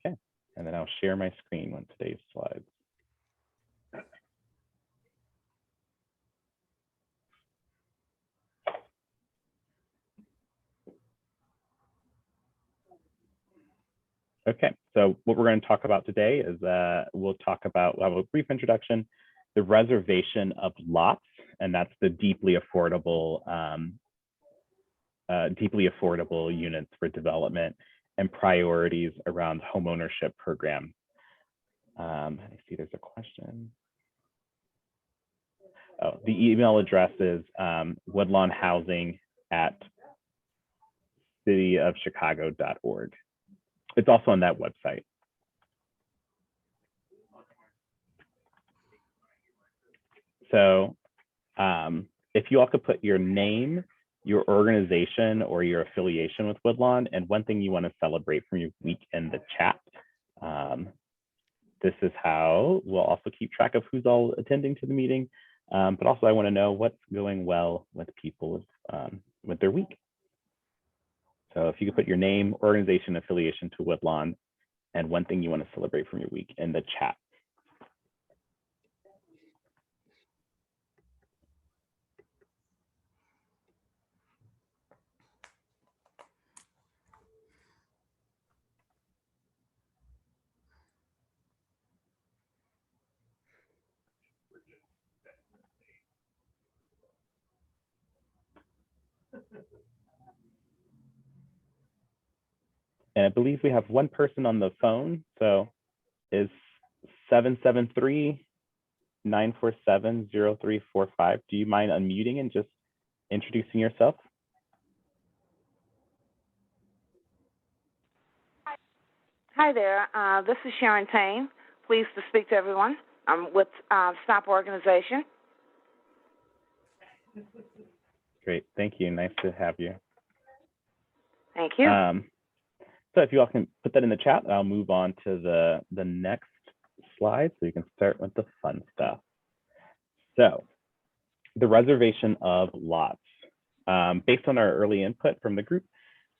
Okay, and then I'll share my screen on today's slides. Okay, so what we're going to talk about today is we'll have a brief introduction, the reservation of lots, and that's the deeply affordable units for development and priorities around homeownership program. I see there's a question. Oh, the email address is Woodlawn Housing at cityofchicago.org. It's also on that website. So if you all could put your name, your organization, or your affiliation with Woodlawn, and one thing you want to celebrate from your week in the chat. This is how we'll also keep track of who's all attending to the meeting. But also I want to know what's going well with people with their week. So if you could put your name, organization, affiliation to Woodlawn, and one thing you want to celebrate from your week in the chat. And I believe we have one person on the phone. So is 773-947-0345. Do you mind unmuting and just introducing yourself? Hi there. This is Sharon Tane. Pleased to speak to everyone. I'm with SNOP Organization. Great. Thank you. Nice to have you. Thank you. So if you all can put that in the chat, I'll move on to the next slide so you can start with the fun stuff. So the reservation of lots. Based on our early input from the group,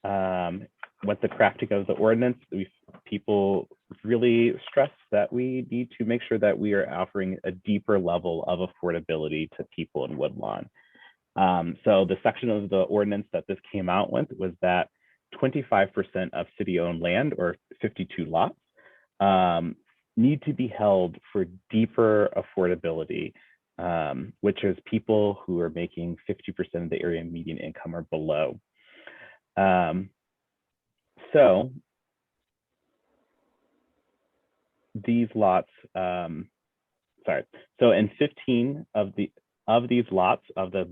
with the crafting of the ordinance, people really stress that we need to make sure that we are offering a deeper level of affordability to people in Woodlawn. So the section of the ordinance that this came out with was that 25% of city-owned land, or 52 lots, need to be held for deeper affordability, which is people who are making 50% of the area median income or below. So these lots, so in 15 of these lots, of the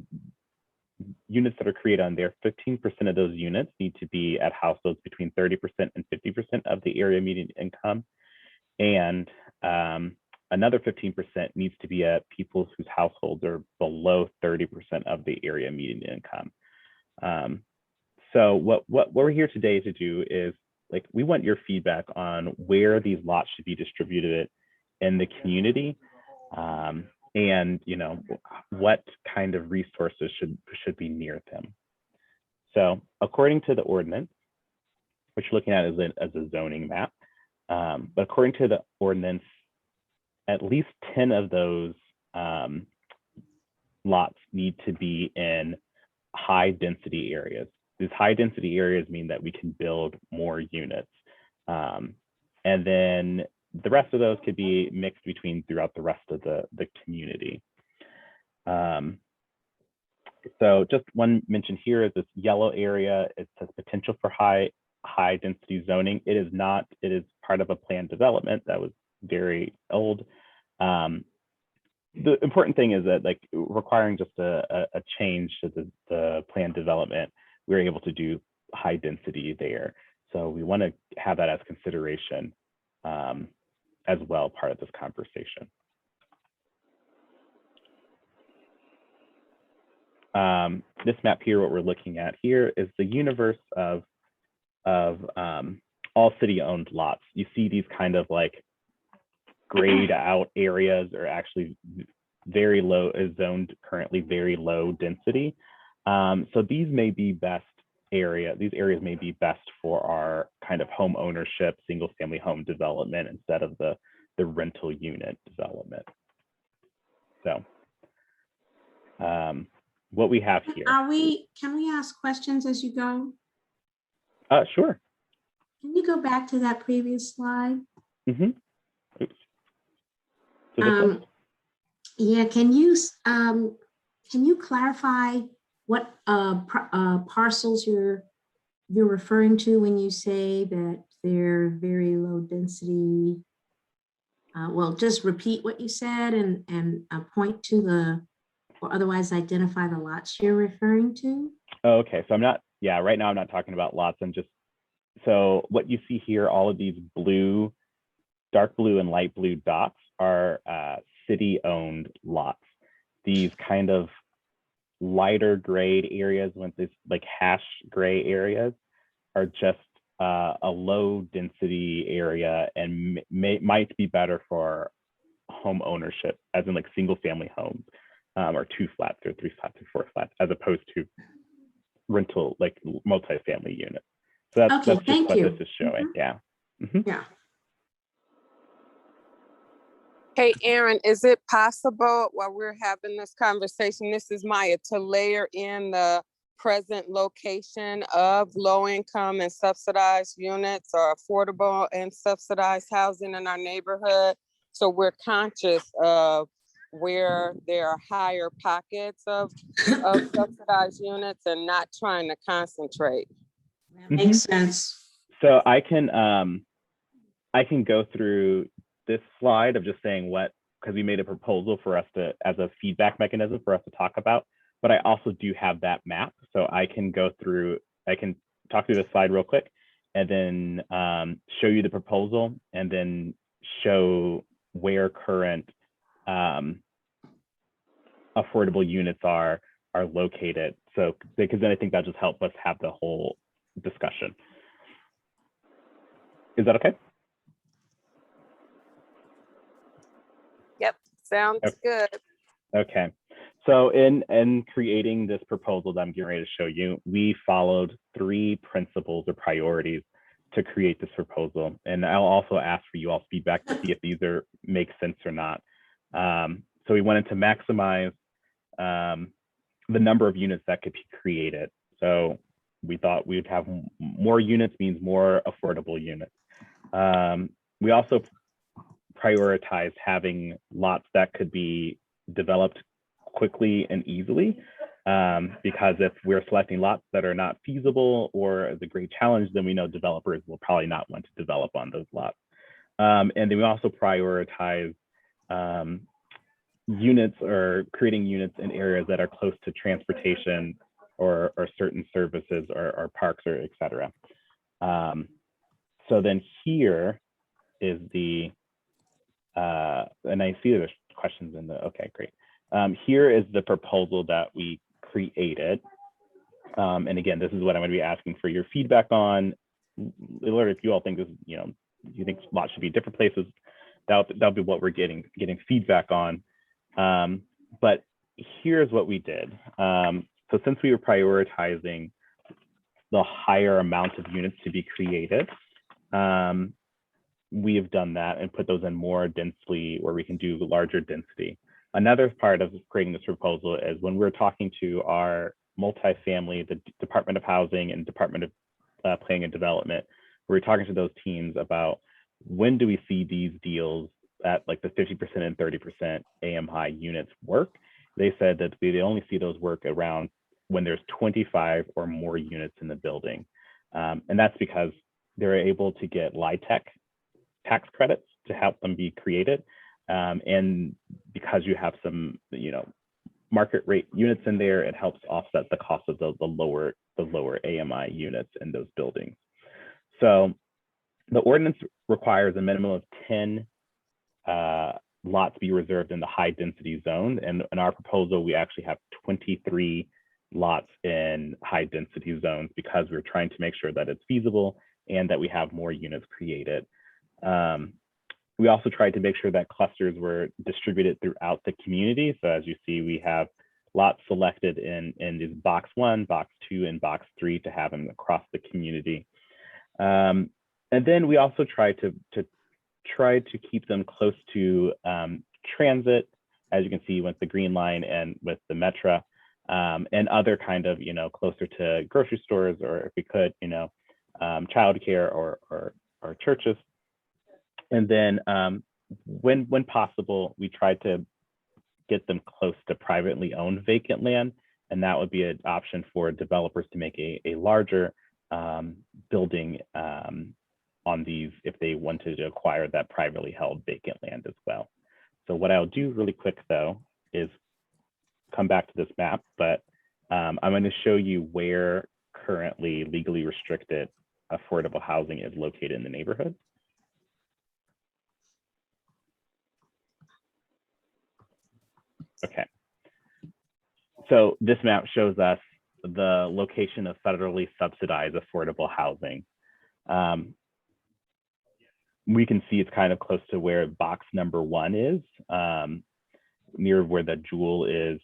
units that are created on there, 15% of those units need to be at households between 30% and 50% of the area median income. And another 15% needs to be at people whose households are below 30% of the area median income. So what we're here today to do is, like, we want your feedback on where these lots should be distributed in the community, and what kind of resources should be near them. So according to the ordinance, which you're looking at as a zoning map, but according to the ordinance, at least 10 of those lots need to be in high density areas. These high density areas mean that we can build more units. And then the rest of those could be mixed throughout the rest of the community. So just one mention here is this yellow area. It says potential for high density zoning. It is not. It is part of a planned development that was very old. The important thing is that, like, requiring just a change to the planned development, we're able to do high density there. So we want to have that as consideration as well, part of this conversation. This map here, what we're looking at here is the universe of all city-owned lots. You see these kind of like grayed out areas are actually very low, is zoned currently very low density. So these may be best these areas may be best for our kind of home ownership, single family home development instead of the rental unit development. So what we have here. Can we ask questions as you go? Sure. Can you go back to that previous slide? Mm-hmm. Oops. So this one? Yeah, can you clarify what parcels you're referring to when you say that they're very low density? Well, just repeat what you said and point to or otherwise identify the lots you're referring to. Oh, okay, so right now I'm not talking about lots. So what you see here, all of these blue, dark blue and light blue dots are city-owned lots. These kind of lighter gray areas, with this like hash gray areas, are just a low density area and might be better for home ownership, as in like single family homes, or 2 flats or 3 flats or 4 flats, as opposed to rental, like multifamily units. So that's just what this is showing. Mm-hmm. Yeah. Mm-hmm. Yeah. Hey, Aaron, is it possible while we're having this conversation, this is Maya, to layer in the present location of low income and subsidized units or affordable and subsidized housing in our neighborhood? So we're conscious of where there are higher pockets of subsidized units and not trying to concentrate. That makes sense. So I can go through this slide of just saying because we made a proposal for us to, as a feedback mechanism for us to talk about, but I also do have that map. So I can talk through the slide real quick and then show you the proposal and then show where current affordable units are located. So, because then I think that just helps us have the whole discussion. Is that okay? Yep, sounds good. Okay. So in creating this proposal that I'm getting ready to show you, we followed 3 principles or priorities to create this proposal. And I'll also ask for you all feedback to see if these make sense or not. So we wanted to maximize the number of units that could be created. So we thought we'd have more units means more affordable units. We also prioritized having lots that could be developed quickly and easily, because if we're selecting lots that are not feasible or is a great challenge, then we know developers will probably not want to develop on those lots. And then we also prioritize units or creating units in areas that are close to transportation or certain services or parks or et cetera. So then here is and I see there's questions in okay, great. Here is the proposal that we created. And again, this is what I'm going to be asking for your feedback on. If you all think this, you think lots should be different places, that'll be what we're getting feedback on. But here's what we did. So since we were prioritizing the higher amount of units to be created, we have done that and put those in more densely where we can do larger density. Another part of creating this proposal is when we're talking to our multifamily, the Department of Housing and Department of Planning and Development, we're talking to those teams about when do we see these deals at like the 50% and 30% AMI units work. They said that they only see those work around when there's 25 or more units in the building. And that's because they're able to get LIHTC tax credits to help them be created. And because you have some, market rate units in there, it helps offset the cost of the lower AMI units in those buildings. So the ordinance requires a minimum of 10 lots be reserved in the high density zone. And in our proposal, we actually have 23 lots in high density zones because we're trying to make sure that it's feasible and that we have more units created. We also tried to make sure that clusters were distributed throughout the community. So as you see, we have lots selected in box 1, box 2, and box 3 to have them across the community. And then we also try to keep them close to transit, as you can see with the green line and with the Metra, and other kind of, closer to grocery stores, or if we could, childcare or churches. And then when possible, we try to get them close to privately owned vacant land. And that would be an option for developers to make a larger building on these if they wanted to acquire that privately held vacant land as well. So what I'll do really quick though is come back to this map, but I'm going to show you where currently legally restricted affordable housing is located in the neighborhood. Okay. So this map shows us the location of federally subsidized affordable housing. We can see it's kind of close to where box number 1 is, near where the jewel is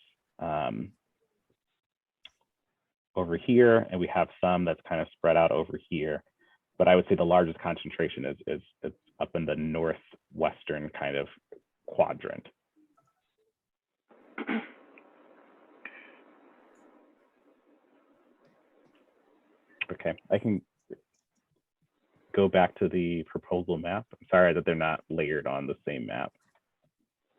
over here, and we have some that's kind of spread out over here. But I would say the largest concentration is up in the northwestern kind of quadrant. Okay, I can go back to the proposal map. I'm sorry that they're not layered on the same map.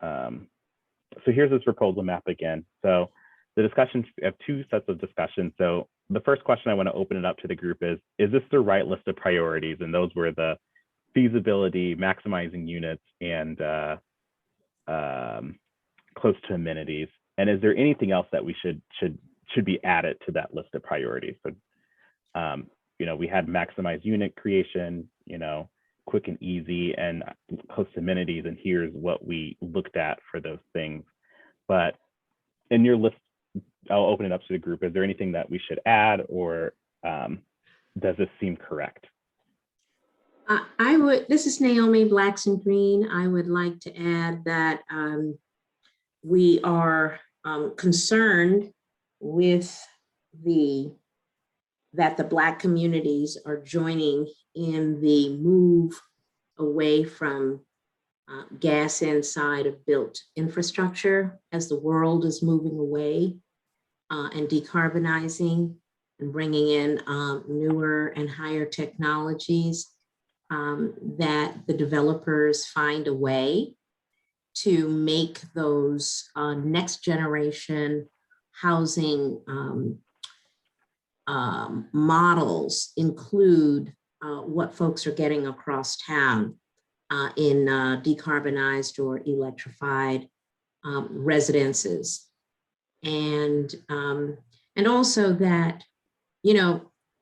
So here's this proposal map again. So the discussions, we have 2 sets of discussions. So the first question I want to open it up to the group is this the right list of priorities? And those were the feasibility, maximizing units, and close to amenities. And is there anything else that we should be added to that list of priorities? So we had maximized unit creation, quick and easy, and close to amenities. And here's what we looked at for those things. But in your list, I'll open it up to the group. Is there anything that we should add, or does this seem correct? This is Naomi Blackson Green. I would like to add that we are concerned with that the Black communities are joining in the move away from gas inside of built infrastructure as the world is moving away and decarbonizing and bringing in newer and higher technologies, that the developers find a way to make those next generation housing models include what folks are getting across town in decarbonized or electrified residences. And also that,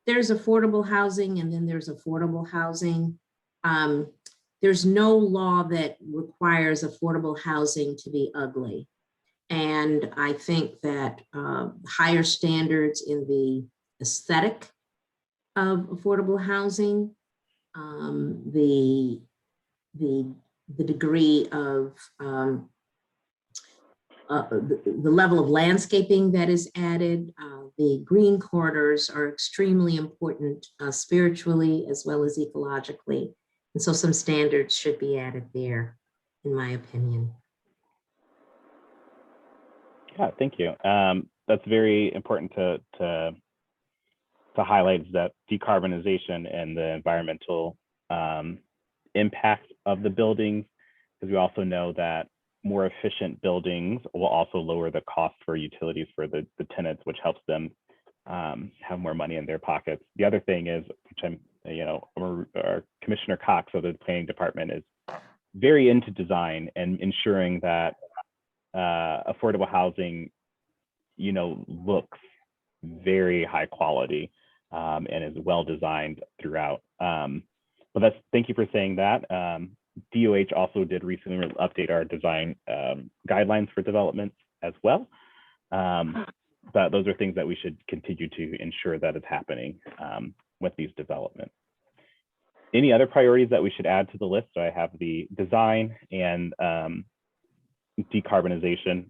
there's affordable housing and then there's affordable housing. There's no law that requires affordable housing to be ugly. And I think that higher standards in the aesthetic of affordable housing, the degree of the level of landscaping that is added, the green corridors are extremely important spiritually as well as ecologically. And so some standards should be added there, in my opinion. Yeah, thank you. That's very important to highlight, is that decarbonization and the environmental impact of the buildings, because we also know that more efficient buildings will also lower the cost for utilities for the tenants, which helps them have more money in their pockets. The other thing is, which I'm, our Commissioner Cox of the Planning Department is very into design and ensuring that affordable housing, looks very high quality and is well designed throughout. But thank you for saying that. DOH also did recently update our design guidelines for development as well. But those are things that we should continue to ensure that is happening with these developments. Any other priorities that we should add to the list? So I have the design and decarbonization.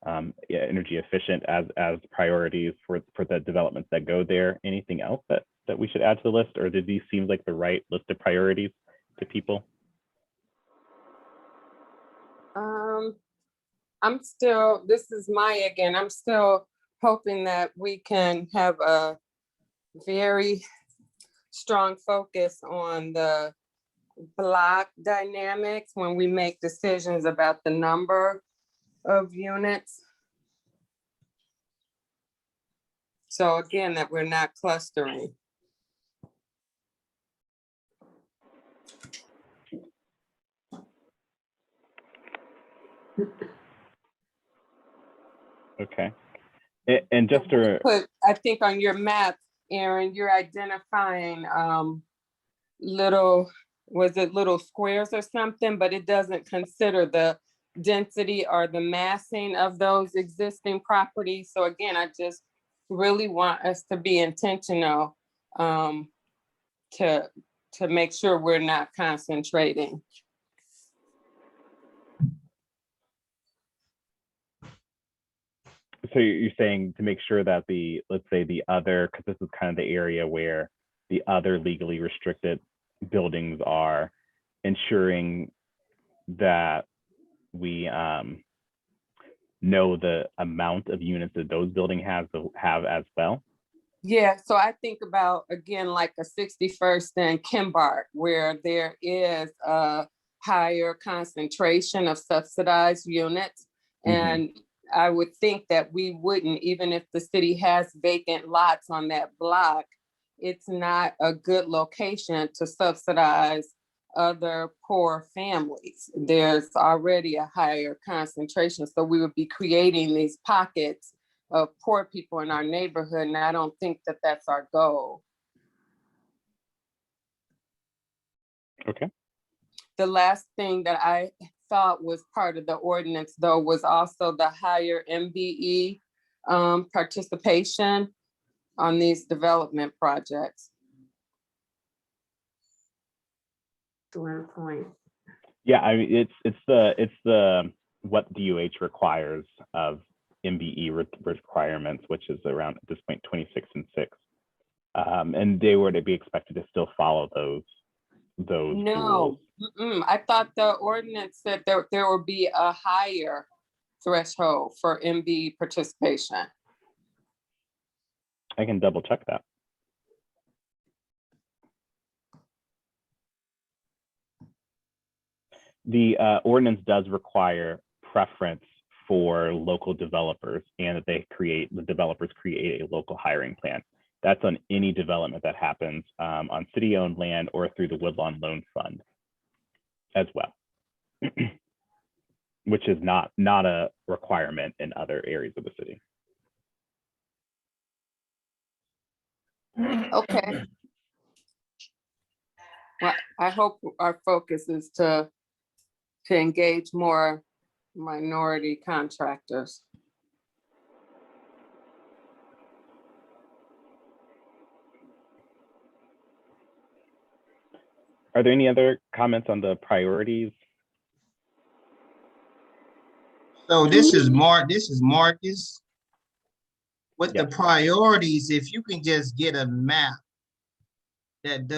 yeah, energy efficient as priorities for the developments that go there. Anything else that we should add to the list, or did these seem like the right list of priorities to people? I'm still, this is Maya again. I'm still hoping that we can have a very strong focus on the block dynamics when we make decisions about the number of units. So again, that we're not clustering. Okay. And just to put, I think on your map, Aaron, you're identifying little, was it little squares or something, but it doesn't consider the density or the massing of those existing properties. So again, I just really want us to be intentional to make sure we're not concentrating. So you're saying to make sure that the, let's say the other, because this is kind of the area where the other legally restricted buildings are, ensuring that we know the amount of units that those buildings have as well. Yeah, so I think about, again, like a 61st and Kimbart, where there is a higher concentration of subsidized units. And I would think that we wouldn't, even if the city has vacant lots on that block, it's not a good location to subsidize other poor families. There's already a higher concentration. So we would be creating these pockets of poor people in our neighborhood, and I don't think that that's our goal. Okay. The last thing that I thought was part of the ordinance, though, was also the higher MBE participation on these development projects. Excellent point. Yeah, I mean, it's the what DOH requires of MBE requirements, which is around at this point 26 and 6, and they were to be expected to still follow those No, rules. I thought the ordinance said there will be a higher threshold for MBE participation. I can double check that. The ordinance does require preference for local developers, and that the developers create a local hiring plan. That's on any development that happens on city-owned land or through the Woodlawn Loan Fund as well, which is not a requirement in other areas of the city. Okay. Well, I hope our focus is to engage more minority contractors. Are there any other comments on the priorities? So this is Marcus. With Yeah. the priorities, if you can just get a map that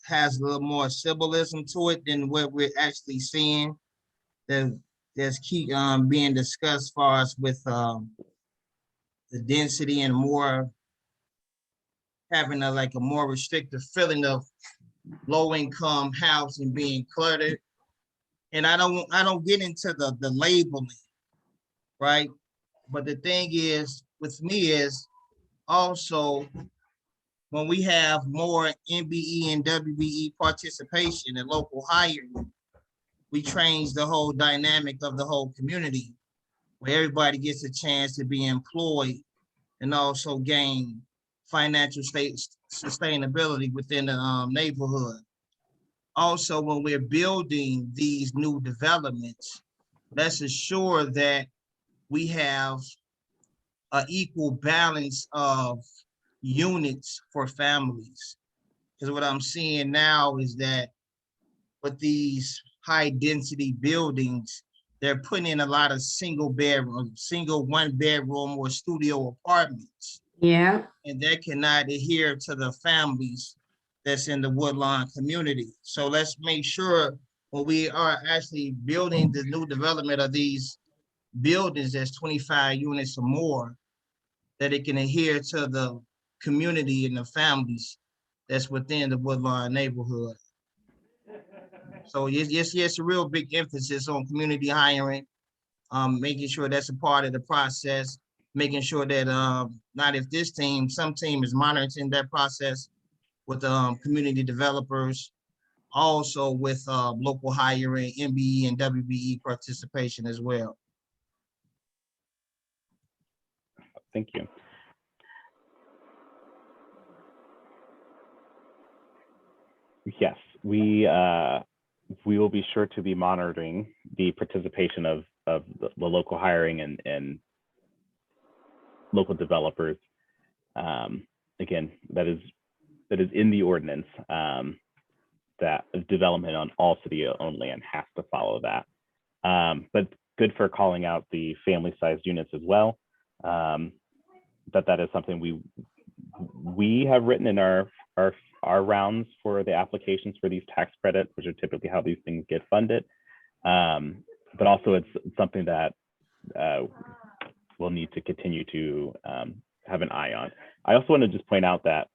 has a little more symbolism to it than what we're actually seeing, that's keep being discussed as far as with the density and more having a more restrictive feeling of low income housing being cluttered. And I don't get into the labeling, right? But the thing is, with me is also when we have more MBE and WBE participation in local hiring, we change the whole dynamic of the whole community, where everybody gets a chance to be employed and also gain financial sustainability within the neighborhood. Also, when we're building these new developments, let's ensure that we have an equal balance of units for families. Because what I'm seeing now is that with these high density buildings, they're putting in a lot of single bedroom, single 1 bedroom or studio apartments. Yeah. And that cannot adhere to the families that's in the Woodlawn community. So let's make sure when we are actually building the new development of these buildings that's 25 units or more, that it can adhere to the community and the families that's within the Woodlawn neighborhood. So yes, a real big emphasis on community hiring, making sure that's a part of the process, making sure that not if this team, some team is monitoring that process with community developers, also with local hiring, MBE and WBE participation as well. Thank you. Yes, we will be sure to be monitoring the participation of the local hiring and local developers. Again, that is in the ordinance, that development on all city-owned land has to follow that. But good for calling out the family-sized units as well. That is something we have written in our rounds for the applications for these tax credits, which are typically how these things get funded. But also it's something that we'll need to continue to have an eye on. I also want to just point out that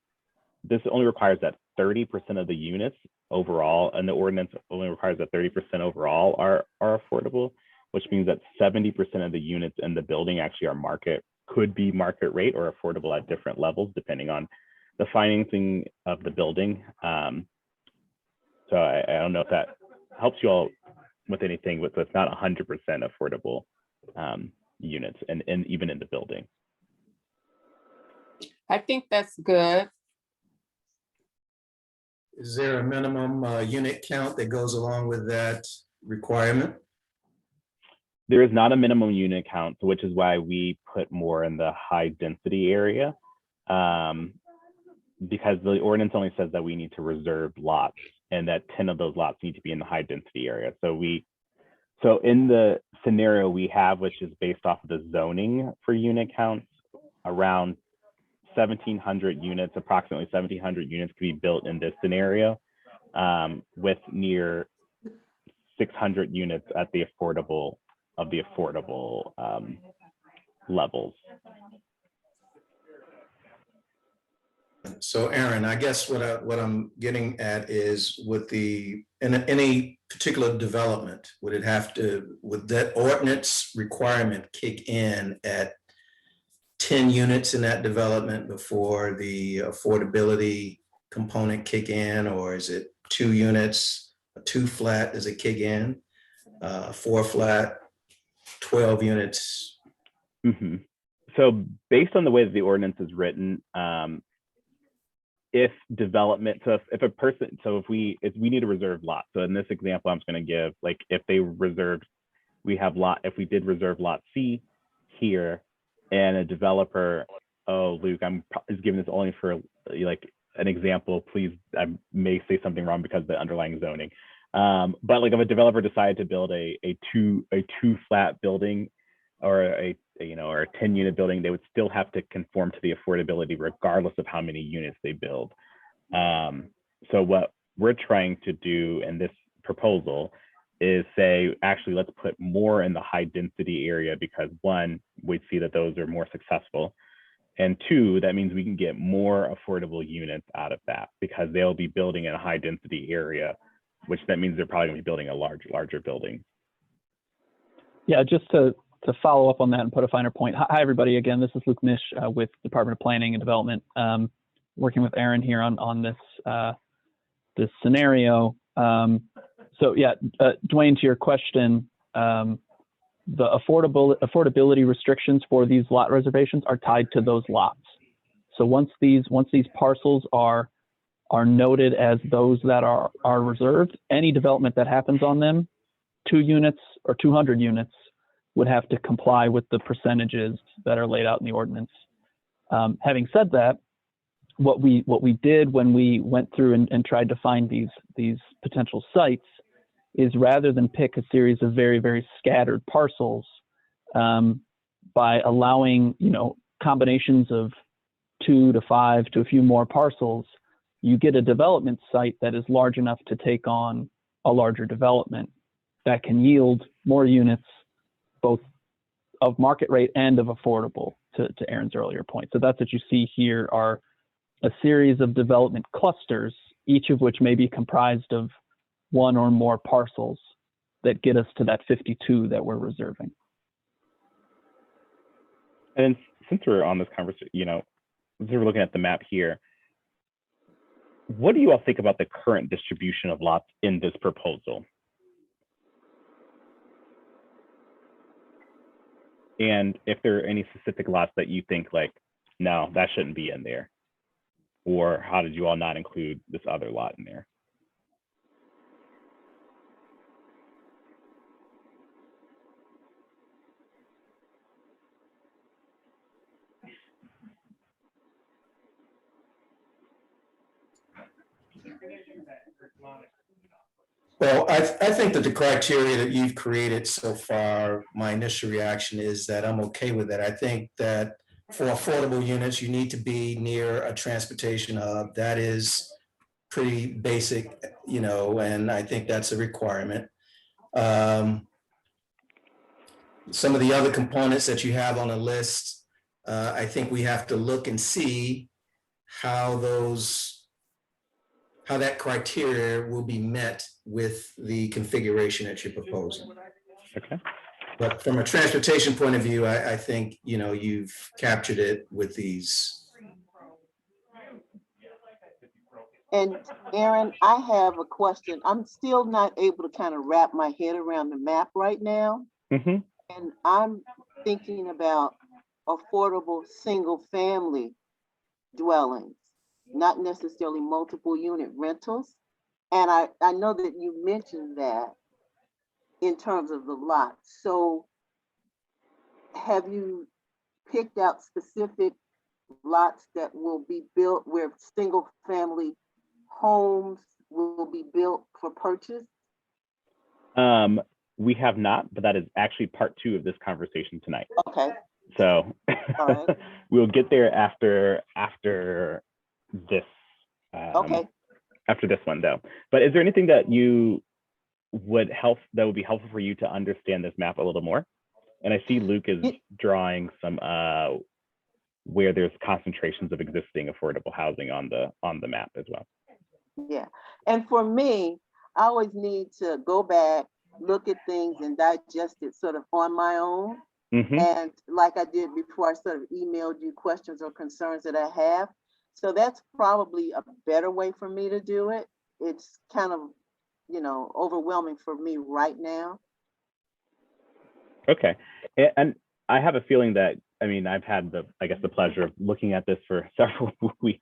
this only requires that 30% of the units overall, and the ordinance only requires that 30% overall are affordable, which means that 70% of the units in the building actually are could be market rate or affordable at different levels, depending on the financing of the building. So I don't know if that helps you all with anything, but it's not 100% affordable units, and even in the building. I think that's good. Is there a minimum unit count that goes along with that requirement? There is not a minimum unit count, which is why we put more in the high density area, because the ordinance only says that we need to reserve lots, and that 10 of those lots need to be in the high density area. So in the scenario we have, which is based off of the zoning for unit counts, around 1,700 units, approximately 1,700 units could be built in this scenario, with near 600 units at the affordable levels. So Aaron, I guess what I'm getting at is, with in any particular development, would that ordinance requirement kick in at 10 units in that development before the affordability component kick in, or is it 2 units, 2 flat, does it kick in, 4 flat, 12 units? Mm-hmm. So based on the way that the ordinance is written, if development, so if a person, so if we need to reserve lots. So in this example, I'm just going to give, like, if we did reserve lot C here, and a developer, Luke, I'm just giving this only for like an example, please, I may say something wrong because of the underlying zoning. But like if a developer decided to build a two flat building, or a 10 unit building, they would still have to conform to the affordability regardless of how many units they build. So what we're trying to do in this proposal is say, actually, let's put more in the high density area, because 1, we see that those are more successful. And 2, that means we can get more affordable units out of that, because they'll be building in a high density area, which that means they're probably gonna be building a larger building. Yeah, just to follow up on that and put a finer point. Hi, everybody. Again, this is Luke Mish with Department of Planning and Development, working with Aaron here on this scenario. So yeah, Dwayne, to your question, the affordability restrictions for these lot reservations are tied to those lots. So once these parcels are noted as those that are reserved, any development that happens on them, 2 units or 200 units, would have to comply with the percentages that are laid out in the ordinance. Having said that, what we did when we went through and tried to find these potential sites is rather than pick a series of very, very scattered parcels, by allowing, combinations of 2 to 5 to a few more parcels, you get a development site that is large enough to take on a larger development that can yield more units, both of market rate and of affordable, to Aaron's earlier point. So that's what you see here are a series of development clusters, each of which may be comprised of 1 or more parcels that get us to that 52 that we're reserving. And since we're on this conversation, since we're looking at the map here, what do you all think about the current distribution of lots in this proposal? And if there are any specific lots that you think like, no, that shouldn't be in there, or how did you all not include this other lot in there? Well, I think that the criteria that you've created so far, my initial reaction is that I'm okay with that. I think that for affordable units, you need to be near a transportation hub. That is pretty basic, and I think that's a requirement. Some of the other components that you have on the list, I think we have to look and see how that criteria will be met with the configuration that you're proposing. Okay. But from a transportation point of view, I think, you've captured it with these. And Aaron, I have a question. I'm still not able to kind of wrap my head around the map right now. Mm-hmm. And I'm thinking about affordable single family dwellings, not necessarily multiple unit rentals. And I know that you mentioned that in terms of the lots. So have you picked out specific lots that will be built where single family homes will be built for purchase? We have not, but that is actually part 2 of this conversation tonight. Okay. So All right. we'll get there after this. Okay. After this one, though. But is there anything that would be helpful for you to understand this map a little more? And I see Luke is drawing some where there's concentrations of existing affordable housing on the map as well. Yeah. And for me, I always need to go back, look at things and digest it sort of on my own. Mm-hmm. And like I did before, I sort of emailed you questions or concerns that I have. So that's probably a better way for me to do it. It's kind of, overwhelming for me right now. Okay. And I have a feeling that, I've had the pleasure of looking at this for several weeks,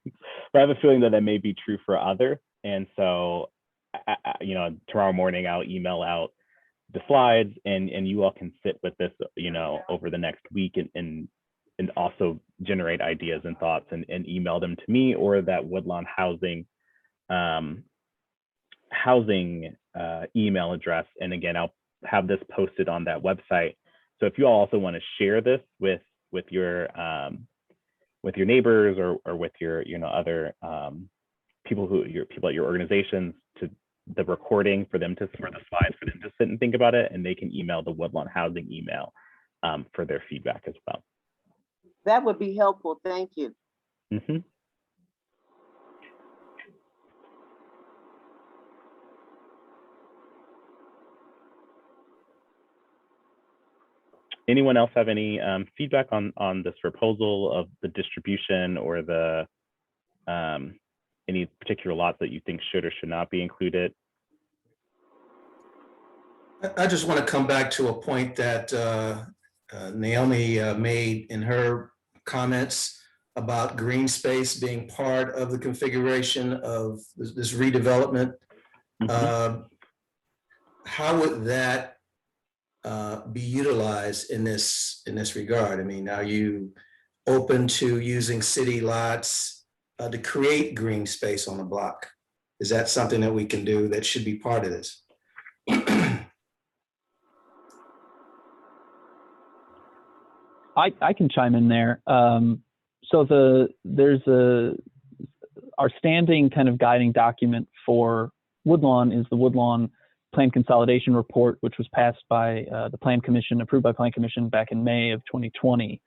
but I have a feeling that may be true for others. And so, tomorrow morning, I'll email out the slides and you all can sit with this, over the next week and also generate ideas and thoughts and email them to me or that Woodlawn Housing email address. And again, I'll have this posted on that website. So if you all also want to share this with your neighbors or with your other people at your organizations, to the recording for the slides for them to sit and think about it, and they can email the Woodlawn Housing email for their feedback as well. That would be helpful. Thank you. Mm-hmm. Anyone else have any feedback on this proposal of the distribution or the any particular lots that you think should or should not be included? I just want to come back to a point that Naomi made in her comments about green space being part of the configuration of this redevelopment. Mm-hmm. How would that be utilized in this regard? Are you open to using city lots to create green space on the block? Is that something that we can do that should be part of this? I can chime in there. So our standing kind of guiding document for Woodlawn is the Woodlawn Plan Consolidation Report, which was passed by the Plan Commission, approved by Plan Commission back in May of 2020.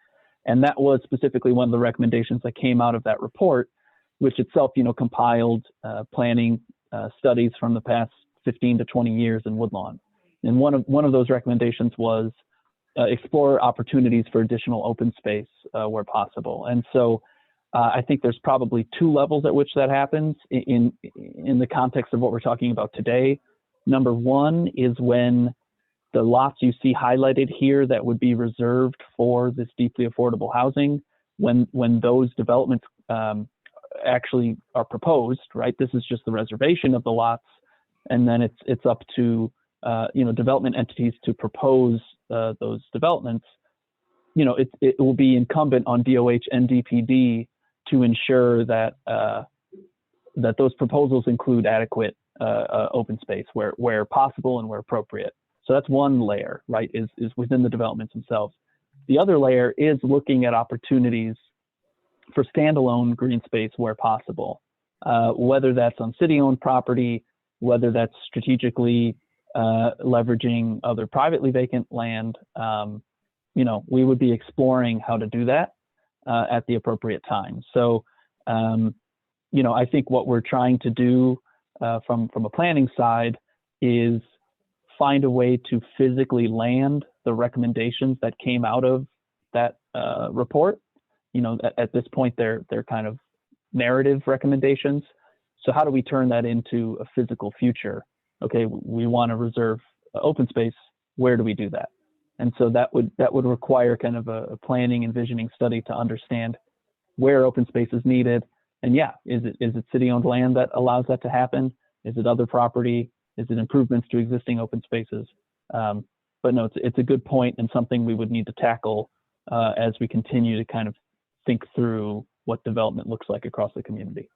And that was specifically one of the recommendations that came out of that report, which itself, compiled planning studies from the past 15 to 20 years in Woodlawn. And one of those recommendations was explore opportunities for additional open space where possible. And so I think there's probably two levels at which that happens in the context of what we're talking about today. Number one is when the lots you see highlighted here that would be reserved for this deeply affordable housing, when those developments actually are proposed, right? This is just the reservation of the lots, and then it's up to development entities to propose those developments. It will be incumbent on DOH and DPD to ensure that that those proposals include adequate open space where possible and where appropriate. So that's one layer, right, is within the developments themselves. The other layer is looking at opportunities for standalone green space where possible, whether that's on city-owned property, whether that's strategically leveraging other privately vacant land. We would be exploring how to do that at the appropriate time. So, I think what we're trying to do from a planning side is find a way to physically land the recommendations that came out of that report. At this point, they're kind of narrative recommendations. So how do we turn that into a physical future? Okay, we want to reserve open space. Where do we do that? And so that would require kind of a planning and visioning study to understand where open space is needed. And yeah, is it city-owned land that allows that to happen? Is it other property? Is it improvements to existing open spaces? But no, it's a good point and something we would need to tackle as we continue to kind of think through what development looks like across the community.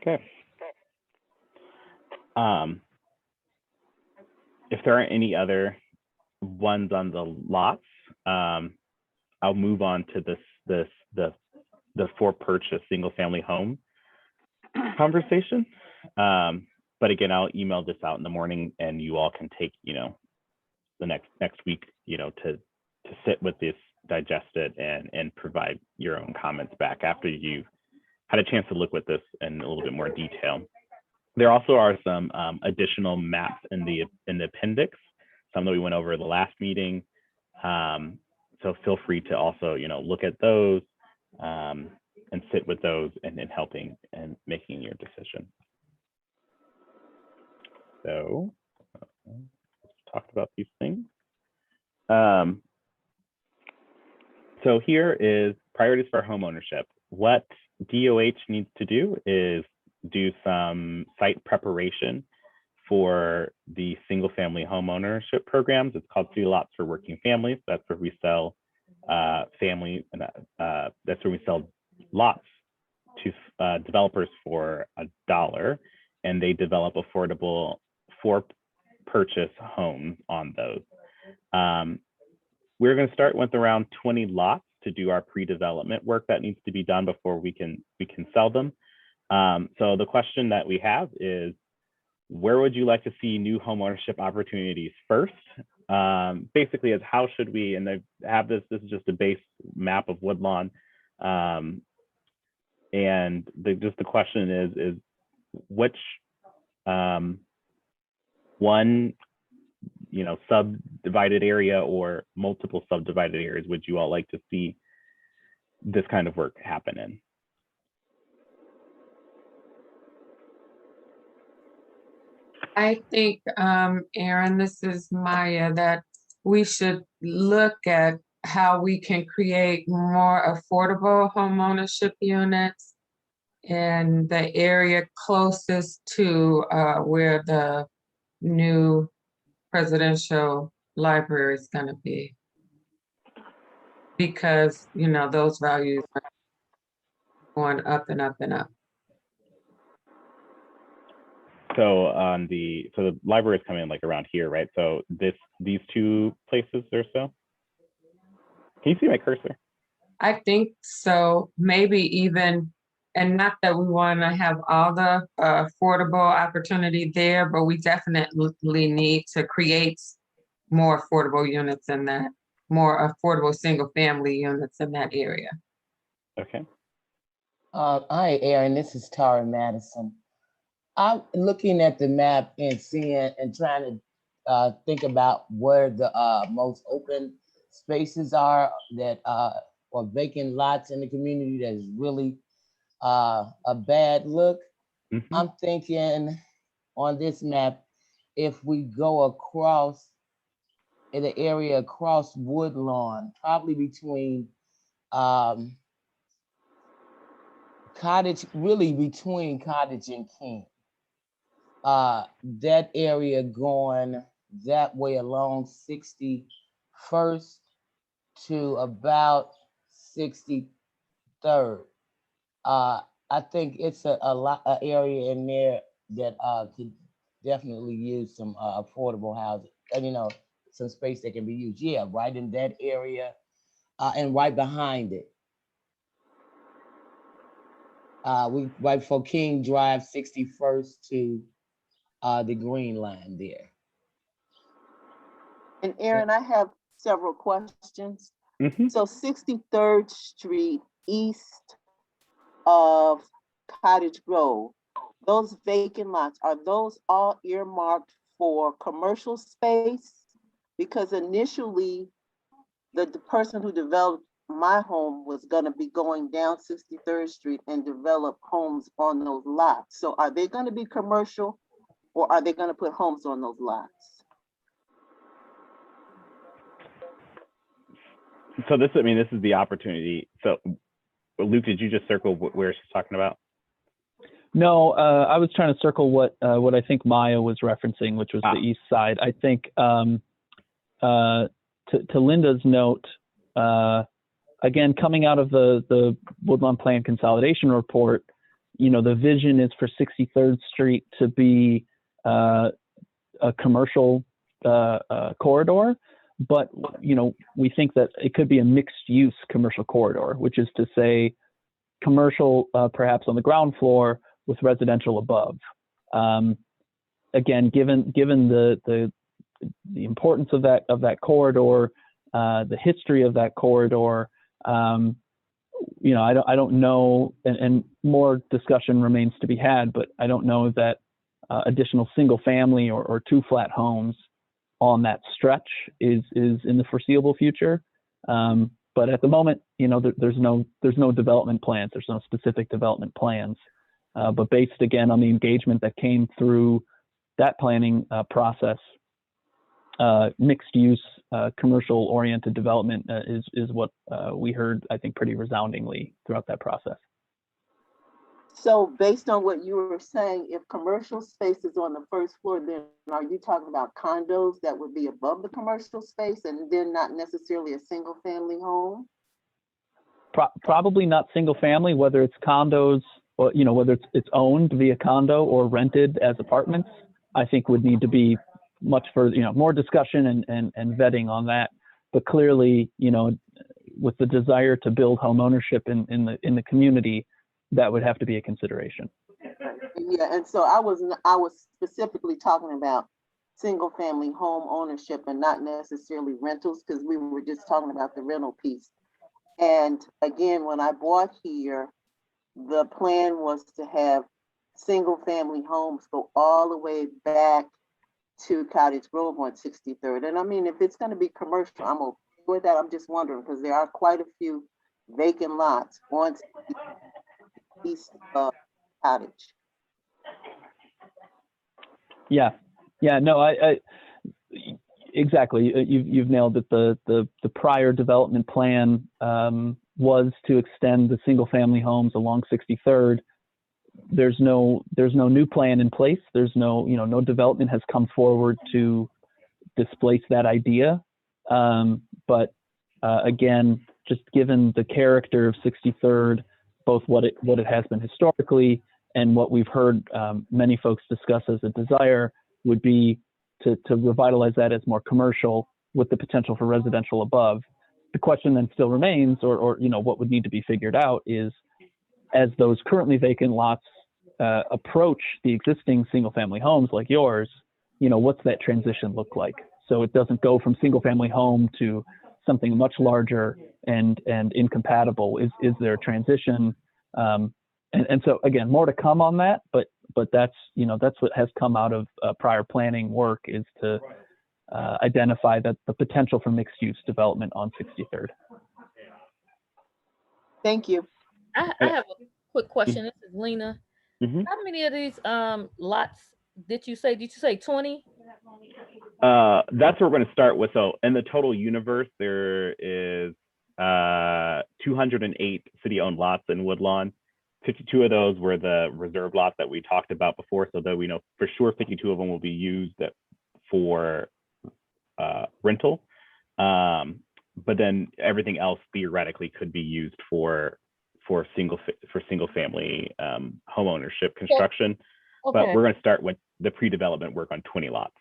Okay. If there aren't any other ones on the lots, I'll move on to the for purchase single family home conversation. But again, I'll email this out in the morning, and you all can take the next week to sit with this, digest it, and provide your own comments back after you've had a chance to look with this in a little bit more detail. There also are some additional maps in the appendix, some that we went over the last meeting. So feel free to also look at those and sit with those and helping and making your decision. So let's talk about these things. So here is priorities for home ownership. What DOH needs to do is do some site preparation for the single family home ownership programs. It's called City Lots for Working Families. That's where we sell that's where we sell lots to developers for $1, and they develop affordable for purchase homes on those. We're going to start with around 20 lots to do our pre-development work that needs to be done before we can sell them. So the question that we have is, where would you like to see new homeownership opportunities first? Basically, is how should we, and they have this is just a base map of Woodlawn. And the question is which one subdivided area or multiple subdivided areas would you all like to see this kind of work happen in? I think, Aaron, this is Maya, that we should look at how we can create more affordable homeownership units in the area closest to where the new presidential library is going to be, because you know those values are going up and up and up. So the library is coming like around here, right? So these two places or so. Can you see my cursor? I think so, maybe even, and not that we want to have all the affordable opportunity there, but we definitely need to create more affordable units in that, more affordable single family units in that area. Okay. Hi, Aaron. This is Tara Madison. I'm looking at the map and seeing and trying to think about where the most open spaces are that or vacant lots in the community that is really a bad look. Mm-hmm. I'm thinking on this map, if we go across in the area across Woodlawn, probably between Cottage, really between Cottage and King. That area going that way along 61st to about 63rd. I think it's a area in there that could definitely use some affordable housing, and you know, some space that can be used. Yeah, right in that area, and right behind it. We right before King Drive, 61st to the Green Line there. And Aaron, I have several questions. Mm-hmm. So 63rd Street east of Cottage Grove, those vacant lots, are those all earmarked for commercial space? Because initially, the person who developed my home was going to be going down 63rd Street and develop homes on those lots. So are they going to be commercial, or are they going to put homes on those lots? So this is the opportunity. So Luke, did you just circle where she's talking about? No, I was trying to circle what I think Maya was referencing, which was the east side. I think to Linda's note, again, coming out of the Woodlawn Plan Consolidation Report, you know, the vision is for 63rd Street to be a commercial corridor, but you know, we think that it could be a mixed-use commercial corridor, which is to say, commercial perhaps on the ground floor with residential above. Again, given the importance of that corridor, the history of that corridor, you know, I don't know, and more discussion remains to be had, but I don't know that additional single family or two flat homes on that stretch is in the foreseeable future. But at the moment, you know, there's no development plans. There's no specific development plans. But based again on the engagement that came through that planning process, mixed use, commercial oriented development is what we heard, I think, pretty resoundingly throughout that process. So based on what you were saying, if commercial space is on the first floor, then are you talking about condos that would be above the commercial space and then not necessarily a single family home? Probably not single family, whether it's condos or, you know, whether it's owned via condo or rented as apartments, I think would need to be much further, you know, more discussion and vetting on that. But clearly, you know, with the desire to build home ownership in the community, that would have to be a consideration. Yeah, and so I was specifically talking about single family home ownership and not necessarily rentals, because we were just talking about the rental piece. And again, when I bought here, the plan was to have single family homes go all the way back to Cottage Grove on 63rd. And I mean, if it's going to be commercial, I'm okay with that. I'm just wondering, because there are quite a few vacant lots on east Cottage. Yeah, no, I exactly. You've nailed it. The prior development plan was to extend the single family homes along 63rd there's no new plan in place. There's no development has come forward to displace that idea. But again, just given the character of 63rd, both what it has been historically and what we've heard many folks discuss as a desire would be to revitalize that as more commercial with the potential for residential above. The question then still remains, or what would need to be figured out is, as those currently vacant lots approach the existing single family homes like yours, what's that transition look like? So it doesn't go from single family home to something much larger and incompatible. Is there a transition? And so again, more to come on that, but that's what has come out of prior planning work, is to identify that the potential for mixed use development on 63rd. Thank you. I have a quick question. This is Lena. Mm-hmm. How many of these lots did you say? Did you say 20? That's what we're going to start with. So in the total universe, there is 208 city-owned lots in Woodlawn. 52 of those were the reserve lots that we talked about before, so that we know for sure 52 of them will be used for rental. But then everything else theoretically could be used for single family home ownership construction. Okay. But we're going to start with the pre-development work on 20 lots.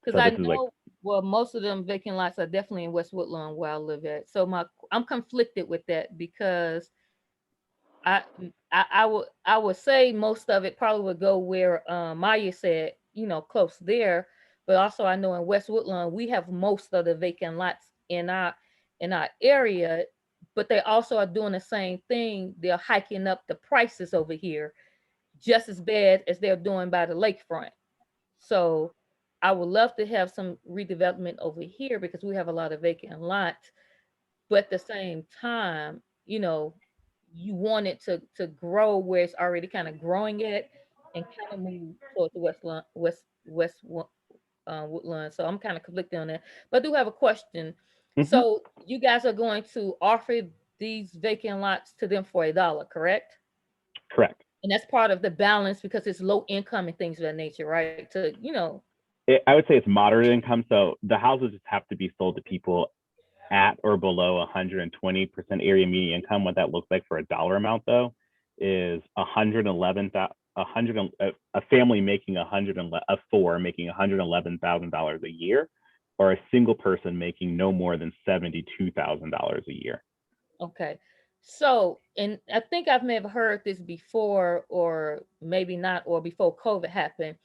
Because I know, well, most of them vacant lots are definitely in West Woodlawn where I live at. So I'm conflicted with that, because I would say most of it probably would go where Maya said, close there. But also I know in West Woodlawn we have most of the vacant lots in our area, but they also are doing the same thing. They're hiking up the prices over here just as bad as they're doing by the lakefront. So I would love to have some redevelopment over here because we have a lot of vacant lots, but at the same time, you want it to grow where it's already kind of growing at, and kind of move towards the Woodlawn. So I'm kind of conflicted on that. But I do have a question. Mm-hmm. So you guys are going to offer these vacant lots to them for $1, correct? Correct. And that's part of the balance because it's low income and things of that nature, right? I would say it's moderate income. So the houses just have to be sold to people at or below 120% area median income. What that looks like for a dollar amount, though, is a family making making $111,000 a year, or a single person making no more than $72,000 a year. Okay. So, and I think I may have heard this before, or maybe not, or before COVID happened.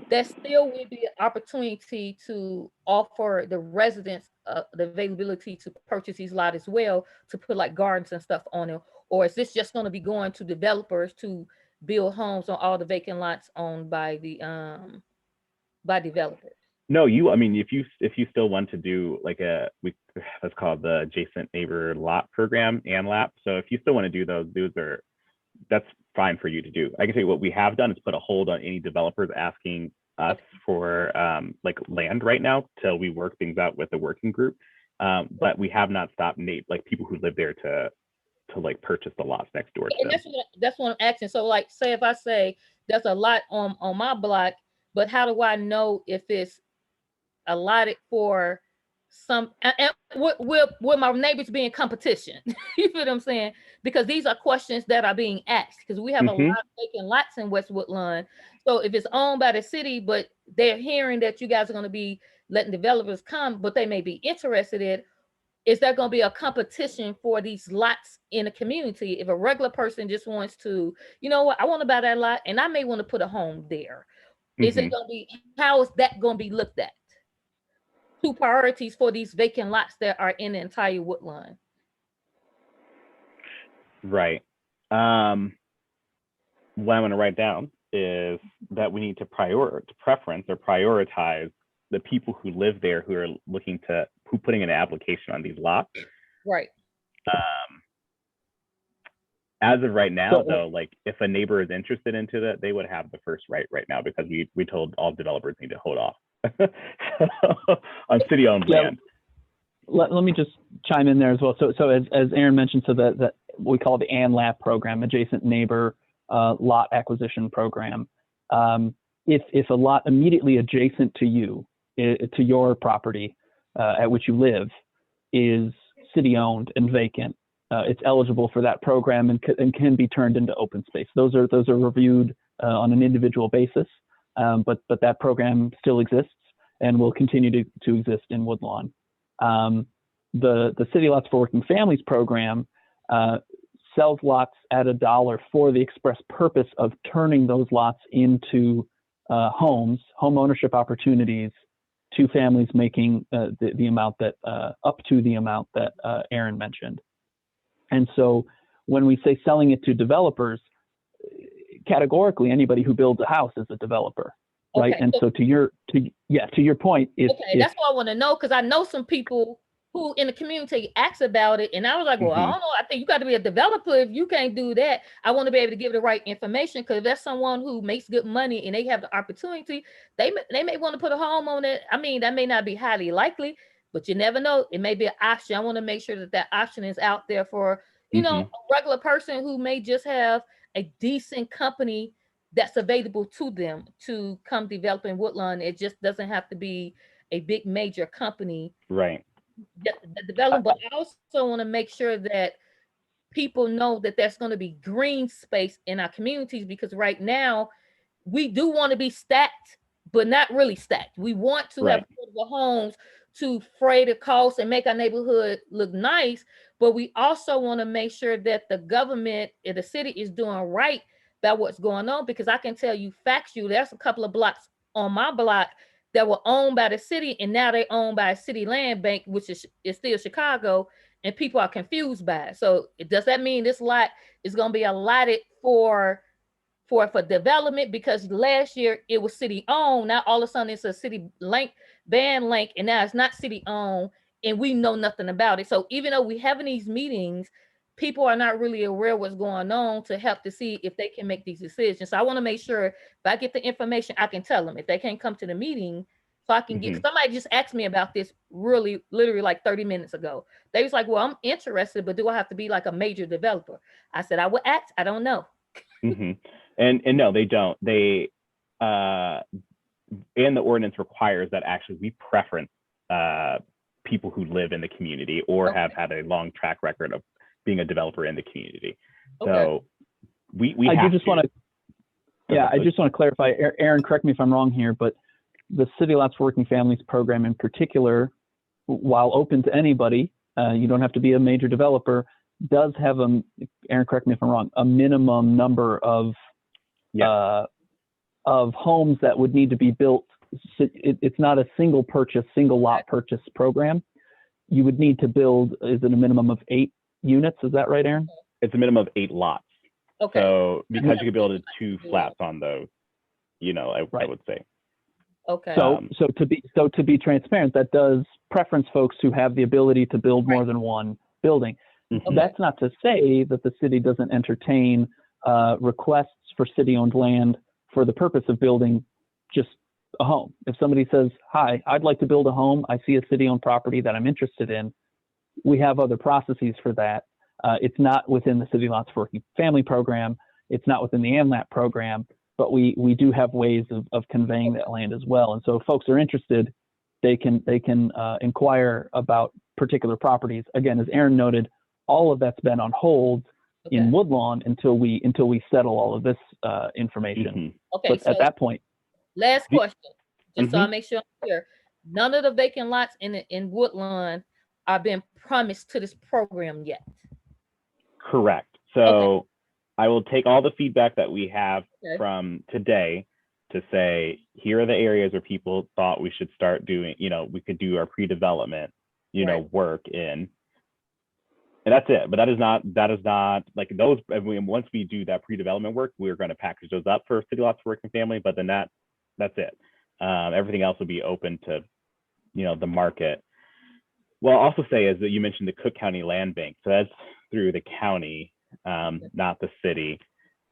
There still will be an opportunity to offer the residents the availability to purchase these lots as well, to put like gardens and stuff on them, or is this just going to be going to developers to build homes on all the vacant lots owned by the by developers? No, if you still want to do like that's called the adjacent neighbor lot program, ANLAP. So if you still want to do that's fine for you to do. I can tell you what we have done is put a hold on any developers asking us for land right now till we work things out with the working group. But we have not stopped people who live there to purchase the lots next door to them. That's what I'm asking. So say if I say there's a lot on my block, but how do I know if it's allotted for some, and will my neighbors be in competition? You feel what I'm saying? Because these are questions that are being asked, because we have a lot of vacant lots in West Woodlawn. So if it's owned by the city, but they're hearing that you guys are going to be letting developers come, but they may be interested in, is there going to be a competition for these lots in the community? If a regular person just wants to, I want to buy that lot and I may want to put a home there. Is it going to be, how is that going to be looked at? Two priorities for these vacant lots that are in the entire Woodlawn. Right. What I'm going to write down is that we need to prioritize the people who live there, who are putting an application on these lots. Right. As of right now, though, if a neighbor is interested into that, they would have the first right now, because we told all developers need to hold off on city-owned land. Let me just chime in there as well. So as Aaron mentioned, so that we call it the ANLAP program, adjacent neighbor lot acquisition program. If a lot immediately adjacent to you, to your property at which you live, is city-owned and vacant, it's eligible for that program and can be turned into open space. Those are reviewed on an individual basis, but that program still exists and will continue to exist in Woodlawn. The City Lots for Working Families program sells lots at $1 for the express purpose of turning those lots into home ownership opportunities to families making the amount that up to the amount that Aaron mentioned. And so when we say selling it to developers, categorically anybody who builds a house is a developer, right? Okay, And so to your point, if that's what I want to know, because I know some people who in the community asked about it, and I was like, well, I don't know. I think you got to be a developer if you can't do that. I want to be able to give the right information, because if that's someone who makes good money and they have the opportunity, they may want to put a home on it. I mean, that may not be highly likely, but you never know. It may be an option. I want to make sure that option is out there for, you know, a regular person who may just have a decent company that's available to them to come develop in Woodlawn. It just doesn't have to be a big major company. Right. The development, but I also want to make sure that people know that there's going to be green space in our communities, because right now we do want to be stacked, but not really stacked. We want to have affordable homes to fray the cost and make our neighborhood look nice, but we also want to make sure that the government and the city is doing right about what's going on, because I can tell you factual, there's a couple of blocks on my block that were owned by the city, and now they owned by a city land bank, which is still Chicago, and people are confused by it. So does that mean this lot is going to be allotted for development? Because last year it was city owned, now all of a sudden it's a city band link, and now it's not city owned, and we know nothing about it. So even though we having these meetings, people are not really aware what's going on to help to see if they can make these decisions. So I want to make sure if I get the information, I can tell them. If they can't come to the meeting, so I can get, somebody just asked me about this literally like 30 minutes ago. They was like, well, I'm interested, but do I have to be like a major developer? I said, I would ask, I don't know. And no, they don't. They, and the ordinance requires that actually we preference people who live in the community or have had a long track record of being a developer in the community. So we I just want to clarify, Aaron, correct me if I'm wrong here, but the City Lots for Working Families program in particular, while open to anybody, you don't have to be a major developer, does have Aaron, correct me if I'm wrong, a minimum number of homes that would need to be built. It's not a single lot purchase program. You would need to build, is it a minimum of 8 units? Is that right, Aaron? It's a minimum of 8 lots. Okay. So because you could build 2 flats on those, you know, I would say. Okay. So to be transparent, that does preference folks who have the ability to build more than one building. That's not to say that the city doesn't entertain requests for city-owned land for the purpose of building just a home. If somebody says, hi, I'd like to build a home, I see a city-owned property that I'm interested in, we have other processes for that. It's not within the City Lots for Working Family program. It's not within the AMLAP program, but we do have ways of conveying that land as well. And so if folks are interested, they can inquire about particular properties. Again, as Aaron noted, all of that's been on hold in Woodlawn until we settle all of this information. Okay. But so at that point, last question, just so I make sure I'm clear. None of the vacant lots in Woodlawn are being promised to this program yet. Correct. So I will take all the feedback that we have from today to say, here are the areas where people thought we should start doing, you know, we could do our pre-development, you know, work in. And that's it. But that is not like those. Once we do that pre-development work, we're going to package those up for City Lots for Working Family. But then that's it. Everything else will be open to, you know, the market. Well, I'll also say is that you mentioned the Cook County Land Bank. So that's through the county, not the city.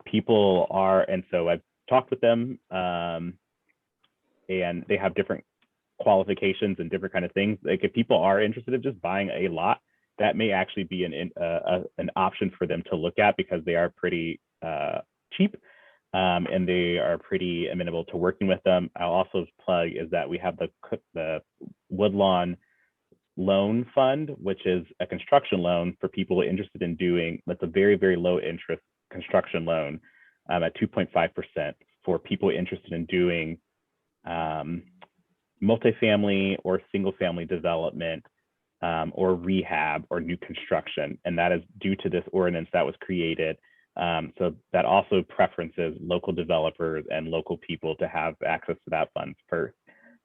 People are, and so I've talked with them, and they have different qualifications and different kind of things. Like if people are interested in just buying a lot, that may actually be an option for them to look at, because they are pretty cheap, and they are pretty amenable to working with them. I'll also plug is that we have the Woodlawn Loan Fund, which is a construction loan for people interested in doing, that's a very, very low interest construction loan at 2.5% for people interested in doing multifamily or single family development or rehab or new construction. And that is due to this ordinance that was created. So that also preferences local developers and local people to have access to that fund first.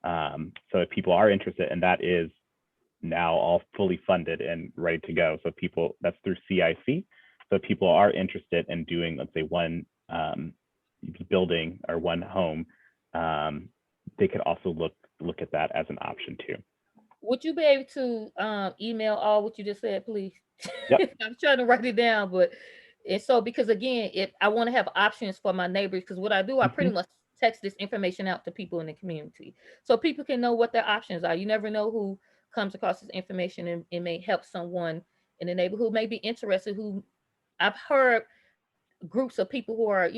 So if people are interested, and that is now all fully funded and ready to go. So people, that's through CIC. So people are interested in doing, let's say, one building or one home, they could also look at that as an option too. Would you be able to email all what you just said, please? Yep. I'm trying to write it down, but and so because again, if I want to have options for my neighbors, because what I do, I pretty much text this information out to people in the community so people can know what their options are. You never know who comes across this information, and it may help someone in the neighborhood who may be interested. Who I've heard groups of people who are,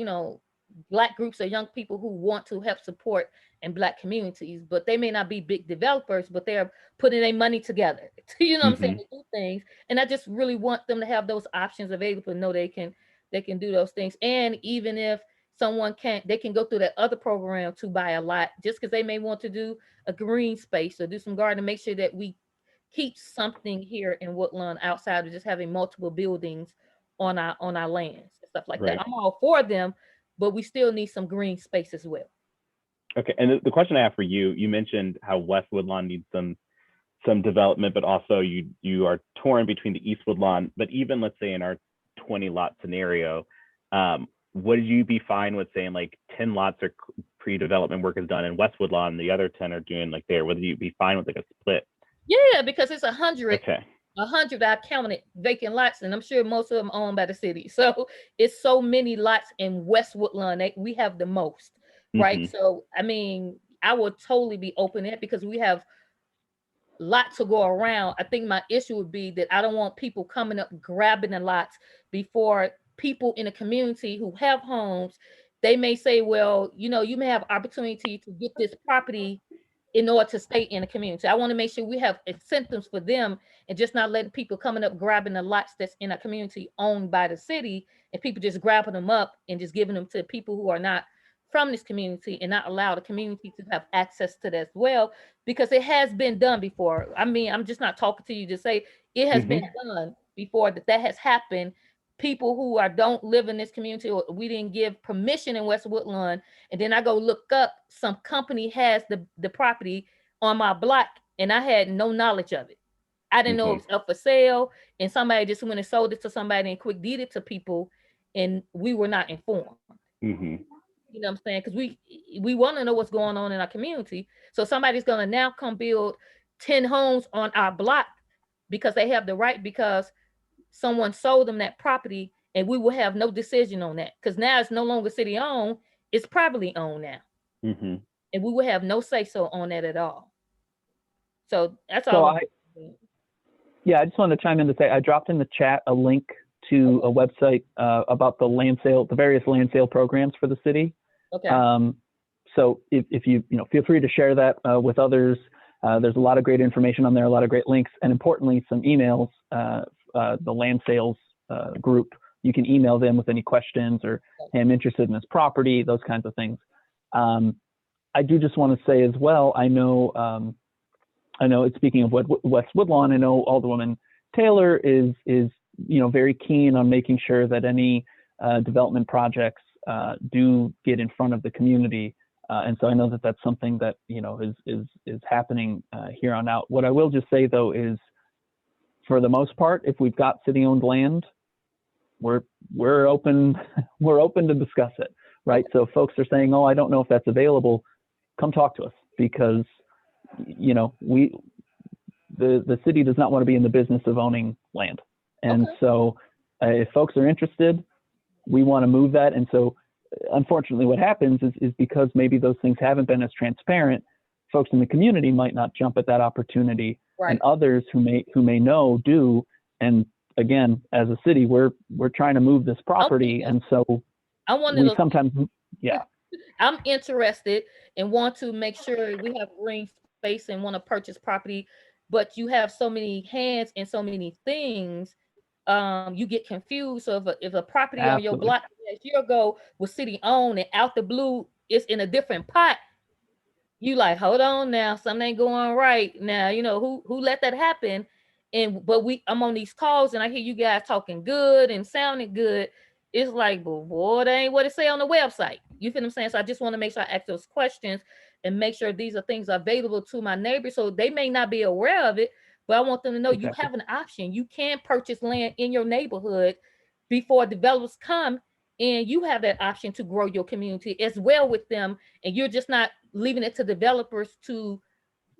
Black groups or young people who want to help support in Black communities, but they may not be big developers, but they're putting their money together, what I'm saying, to do things. And I just really want them to have those options available and know they can do those things. And even if someone can't, they can go through that other program to buy a lot, just because they may want to do a green space or do some garden, make sure that we keep something here in Woodlawn outside of just having multiple buildings on our lands and stuff like that. I'm all for them, but we still need some green space as well. Okay, and the question I have for you, you mentioned how West Woodlawn needs some development, but also you are torn between the East Woodlawn. But even let's say in our 20 lot scenario, would you be fine with saying like 10 lots are pre-development work is done in West Woodlawn, the other 10 are doing like there? Would you be fine with like a split? Yeah, because it's 100. Okay. 100 I counted vacant lots, and I'm sure most of them owned by the city. So it's so many lots in West Woodlawn. We have the most, right? So I mean, I would totally be open to it because we have lots to go around. I think my issue would be that I don't want people coming up grabbing the lots before people in the community who have homes. They may say, well, you may have opportunity to get this property in order to stay in the community. I want to make sure we have incentives for them and just not letting people coming up grabbing the lots that's in a community owned by the city, and people just grabbing them up and just giving them to people who are not from this community, and not allow the community to have access to that as well, because it has been done before. I mean, I'm just not talking to you to say it has been done before, that has happened. People who don't live in this community, or we didn't give permission in West Woodlawn, and then I go look up, some company has the property on my block, and I had no knowledge of it. I didn't know it was up for sale, and somebody just went and sold it to somebody and quick deed it to people, and we were not informed. You know what I'm saying? Because we want to know what's going on in our community. So somebody's going to now come build 10 homes on our block because they have the right, because someone sold them that property, and we will have no decision on that, because now it's no longer city owned, it's privately owned now. And we will have no say so on that at all. So that's all. I just wanted to chime in to say, I dropped in the chat a link to a website about the various land sale programs for the city. Okay. So if you feel free to share that with others. There's a lot of great information on there, a lot of great links, and importantly, some emails. The land sales group, you can email them with any questions, or, hey, I'm interested in this property, those kinds of things. I do just want to say as well, I know speaking of West Woodlawn, I know Alderwoman Taylor is very keen on making sure that any development projects do get in front of the community. And so I know that that's something that, is happening here on out. What I will just say though is, for the most part, if we've got city-owned land, we're open to discuss it, right? So if folks are saying, "Oh, I don't know if that's available," come talk to us, because the city does not want to be in the business of owning land, and so if folks are interested, we want to move that. And so, unfortunately, what happens is because maybe those things haven't been as transparent, folks in the community might not jump at that opportunity. Right. And others who may know do. And again, as a city, we're trying to move this property. And so I'm one of we those. sometimes, yeah, I'm interested and want to make sure we have green space and want to purchase property, but you have so many hands and so many things, you get confused. So if a property on your absolutely. block last year ago was city owned and out the blue it's in a different pot, you like, hold on now, something ain't going right now. You know who let that happen? And but I'm on these calls and I hear you guys talking good and sounding good. It's like, but boy, that ain't what it say on the website. You feel what I'm saying? So I just want to make sure I ask those questions and make sure these are things available to my neighbors. So they may not be aware of it, but I want them to know you Exactly. have an option. You can purchase land in your neighborhood before developers come, and you have that option to grow your community as well with them. And you're just not leaving it to developers to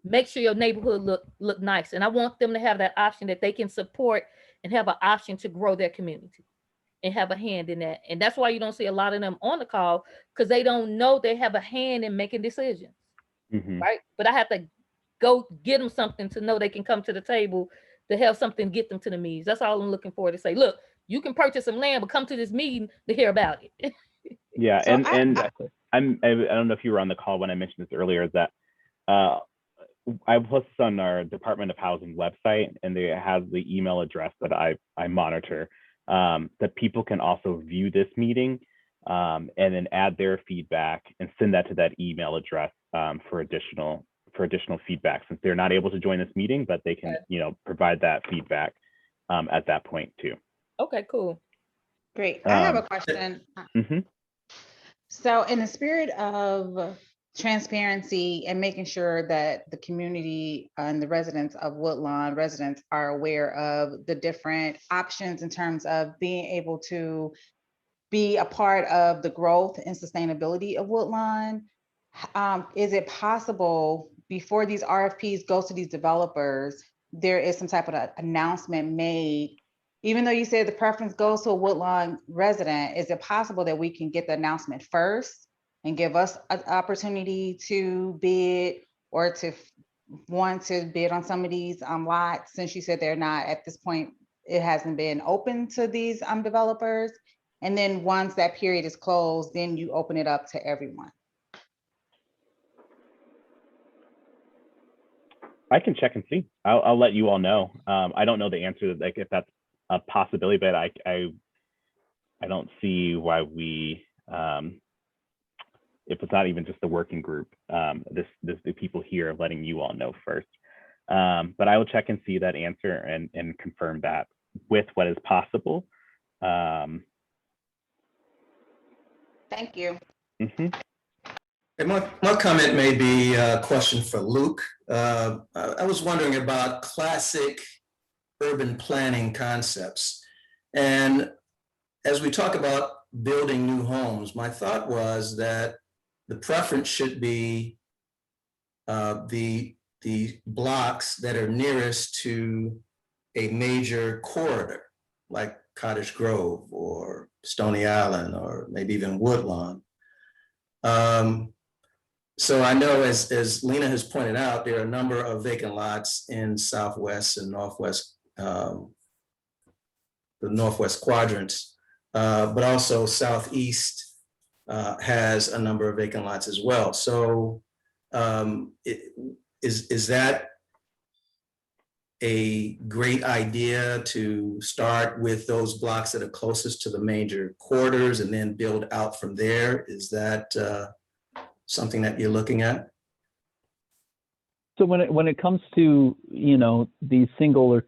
make sure your neighborhood look nice. And I want them to have that option that they can support and have an option to grow their community and have a hand in that. And that's why you don't see a lot of them on the call, because they don't know they have a hand in making decisions. Mhm. Right. But I have to go get them something to know they can come to the table to have something get them to the meetings. That's all I'm looking for, to say, look, you can purchase some land, but come to this meeting to hear about it. Yeah, So and Exactly. I don't know if you were on the call when I mentioned this earlier, is that I posted on our Department of Housing website, and it has the email address that I monitor, that people can also view this meeting, and then add their feedback and send that to that email address, for additional feedback, since they're not able to join this meeting, but they can, provide that feedback at that point too. Okay, cool. Great. I have a Um, question. mhm. So in the spirit of transparency and making sure that the community and the residents of Woodlawn residents are aware of the different options in terms of being able to be a part of the growth and sustainability of Woodlawn, is it possible before these RFPs go to these developers, there is some type of announcement made? Even though you said the preference goes to a Woodlawn resident, is it possible that we can get the announcement first and give us an opportunity to bid or to want to bid on some of these lots? Since you said they're not at this point, it hasn't been open to these developers. And then once that period is closed, then you open it up to everyone. I can check and see. I'll let you all know. I don't know the answer, like if that's a possibility, but I don't see why we, if it's not even just the working group, the people here letting you all know first. But I will check and see that answer and confirm that with what is possible. Thank you. Mm-hmm. And my comment may be a question for Luke. I was wondering about classic urban planning concepts. And as we talk about building new homes, my thought was that the preference should be the blocks that are nearest to a major corridor, like Cottage Grove or Stony Island, or maybe even Woodlawn. So I know, as Lena has pointed out, there are a number of vacant lots in Southwest and Northwest, the Northwest quadrants, but also Southeast has a number of vacant lots as well. So is that a great idea to start with those blocks that are closest to the major corridors and then build out from there? Is that something that you're looking at? So when it comes to, these single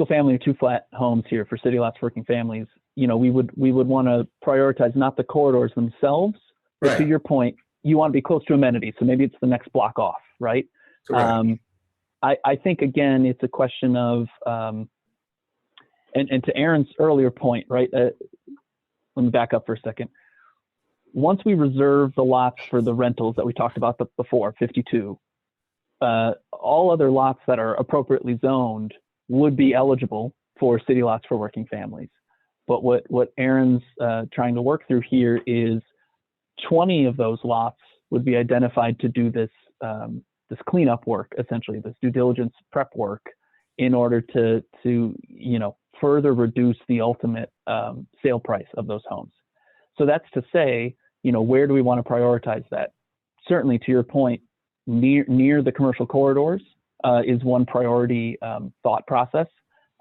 family or 2 flat homes here for city lots working families, we would want to prioritize not the corridors themselves, but Right. to your point, you want to be close to amenities. So maybe it's the next block off, right? Correct. I think, again, it's a question of, and to Aaron's earlier point, right? Let me back up for a second. Once we reserve the lots for the rentals that we talked about before, 52, all other lots that are appropriately zoned would be eligible for city lots for working families. But what Aaron's trying to work through here is 20 of those lots would be identified to do this cleanup work, essentially this due diligence prep work, in order to further reduce the ultimate sale price of those homes. So that's to say, where do we want to prioritize that? Certainly, to your point, near the commercial corridors is one priority thought process.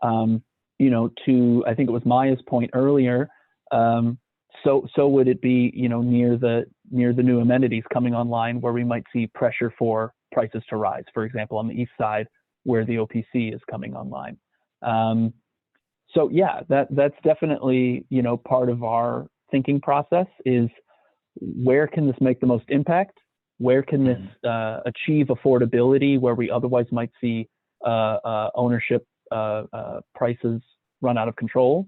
To I think it was Maya's point earlier. So would it be, near the new amenities coming online where we might see pressure for prices to rise, for example, on the east side where the OPC is coming online. So yeah, that's definitely, part of our thinking process is where can this make the most impact? Where can this achieve affordability where we otherwise might see ownership prices run out of control?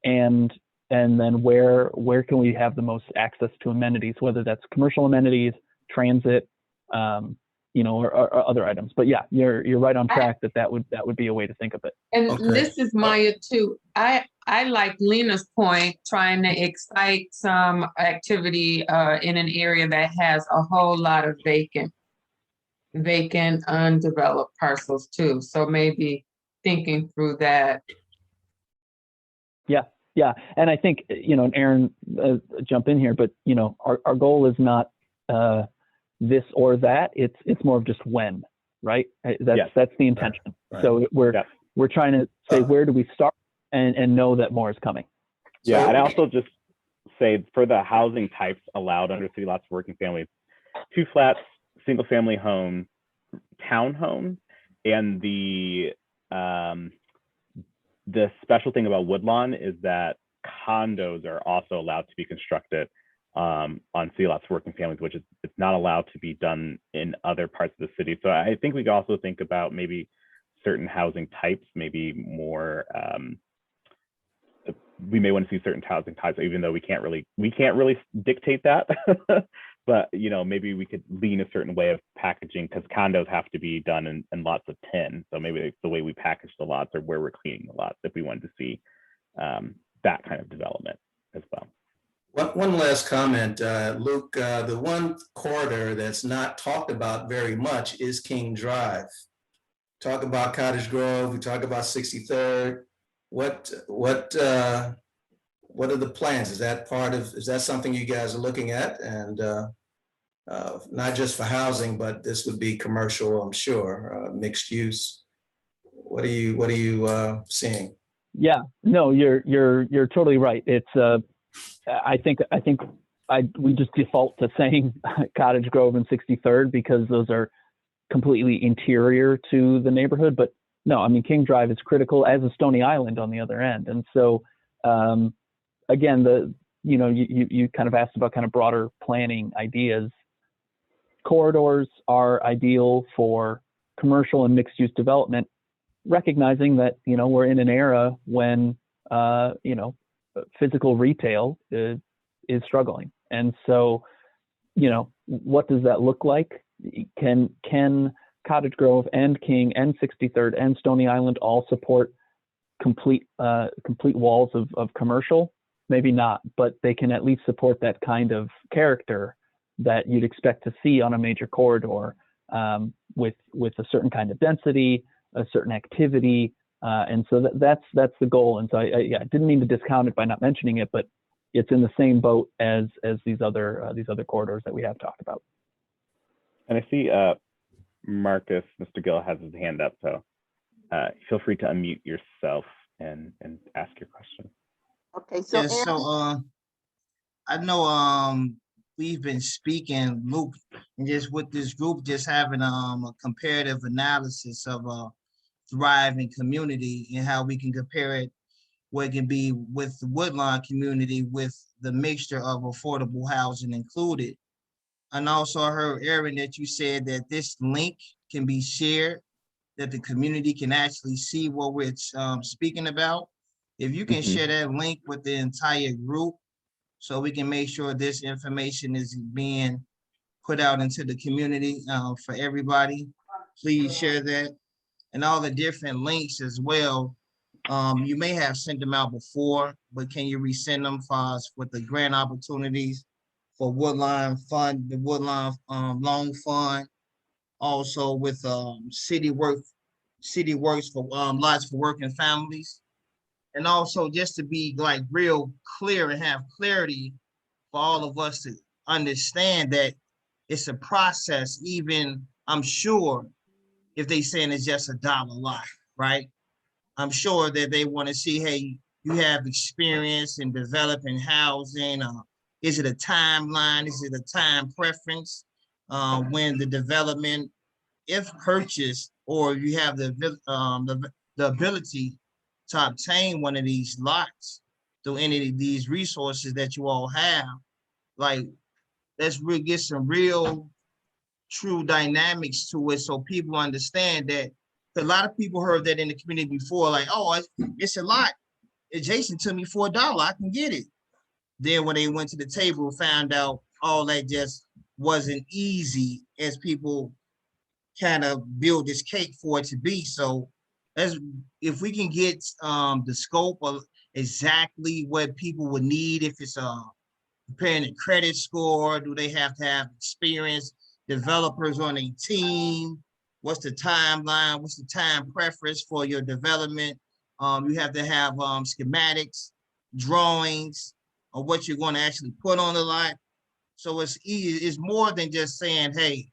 And then where can we have the most access to amenities, whether that's commercial amenities, transit, or other items. But yeah, you're right on track that would be a way to think of it. And Okay. this is Maya too. I like Lena's point, trying to excite some activity in an area that has a whole lot of vacant undeveloped parcels too. So maybe thinking through that. Yeah. And I think, and Aaron, jump in here, but our goal is not this or that. It's more of just when, right? That's the intention. Right. So we're trying to say, where do we start and know that more is coming. Yeah, and I also just say for the housing types allowed under city lots for working families, 2 flats, single family home, townhome, and the special thing about Woodlawn is that condos are also allowed to be constructed on city lots for working families, which is it's not allowed to be done in other parts of the city. So I think we could also think about maybe certain housing types, maybe more. We may want to see certain housing types, even though we can't really dictate that. But maybe we could lean a certain way of packaging, because condos have to be done in lots of 10. So maybe it's the way we package the lots or where we're cleaning the lots if we wanted to see that kind of development as well. One last comment, Luke. The one corridor that's not talked about very much is King Drive. Talk about Cottage Grove. We talk about 63rd. What are the plans? Is that something you guys are looking at? And not just for housing, but this would be commercial, I'm sure, mixed use. What are you seeing? Yeah, no, you're totally right. It's I think we just default to saying Cottage Grove and 63rd because those are completely interior to the neighborhood. But no, I mean, King Drive is critical, as is Stony Island on the other end. And so, again, you kind of asked about kind of broader planning ideas. Corridors are ideal for commercial and mixed use development, recognizing that, we're in an era when, physical retail is struggling. And so, what does that look like? Can Cottage Grove and King and 63rd and Stony Island all support complete walls of commercial? Maybe not, but they can at least support that kind of character that you'd expect to see on a major corridor, with a certain kind of density, a certain activity, and so that's the goal. And so I didn't mean to discount it by not mentioning it, but it's in the same boat as these other corridors that we have talked about. And I see Marcus, Mr. Gill has his hand up, so feel free to unmute yourself and ask your question. Okay, so, I know we've been speaking, Luke, and just with this group, just having a comparative analysis of a thriving community and how we can compare it, what it can be with the Woodlawn community with the mixture of affordable housing included. And also I heard, Aaron, that you said that this link can be shared, that the community can actually see what we're speaking about. If you can share that link with the entire group, so we can make sure this information is being put out into the community for everybody, please share that. And all the different links as well. You may have sent them out before, but can you resend them for us with the grant opportunities for Woodlawn Fund, the Woodlawn Loan Fund, also with City Works for Lots for Working Families. And also just to be like real clear and have clarity for all of us to understand that it's a process. Even I'm sure if they saying it's just $1 lot, right? I'm sure that they want to see, hey, you have experience in developing housing. Is it a timeline? Is it a time preference? When the development, if purchased, or you have the ability to obtain one of these lots through any of these resources that you all have, like, let's really get some real true dynamics to it so people understand that. A lot of people heard that in the community before, like, oh, it's a lot adjacent to me for $1, I can get it. Then when they went to the table, found out all that just wasn't easy as people kind of build this cake for it to be. So as if we can get the scope of exactly what people would need, if it's preparing a credit score, do they have to have experienced developers on a team? What's the timeline? What's the time preference for your development? You have to have schematics, drawings of what you're going to actually put on the lot. So it's easy. It's more than just saying, hey,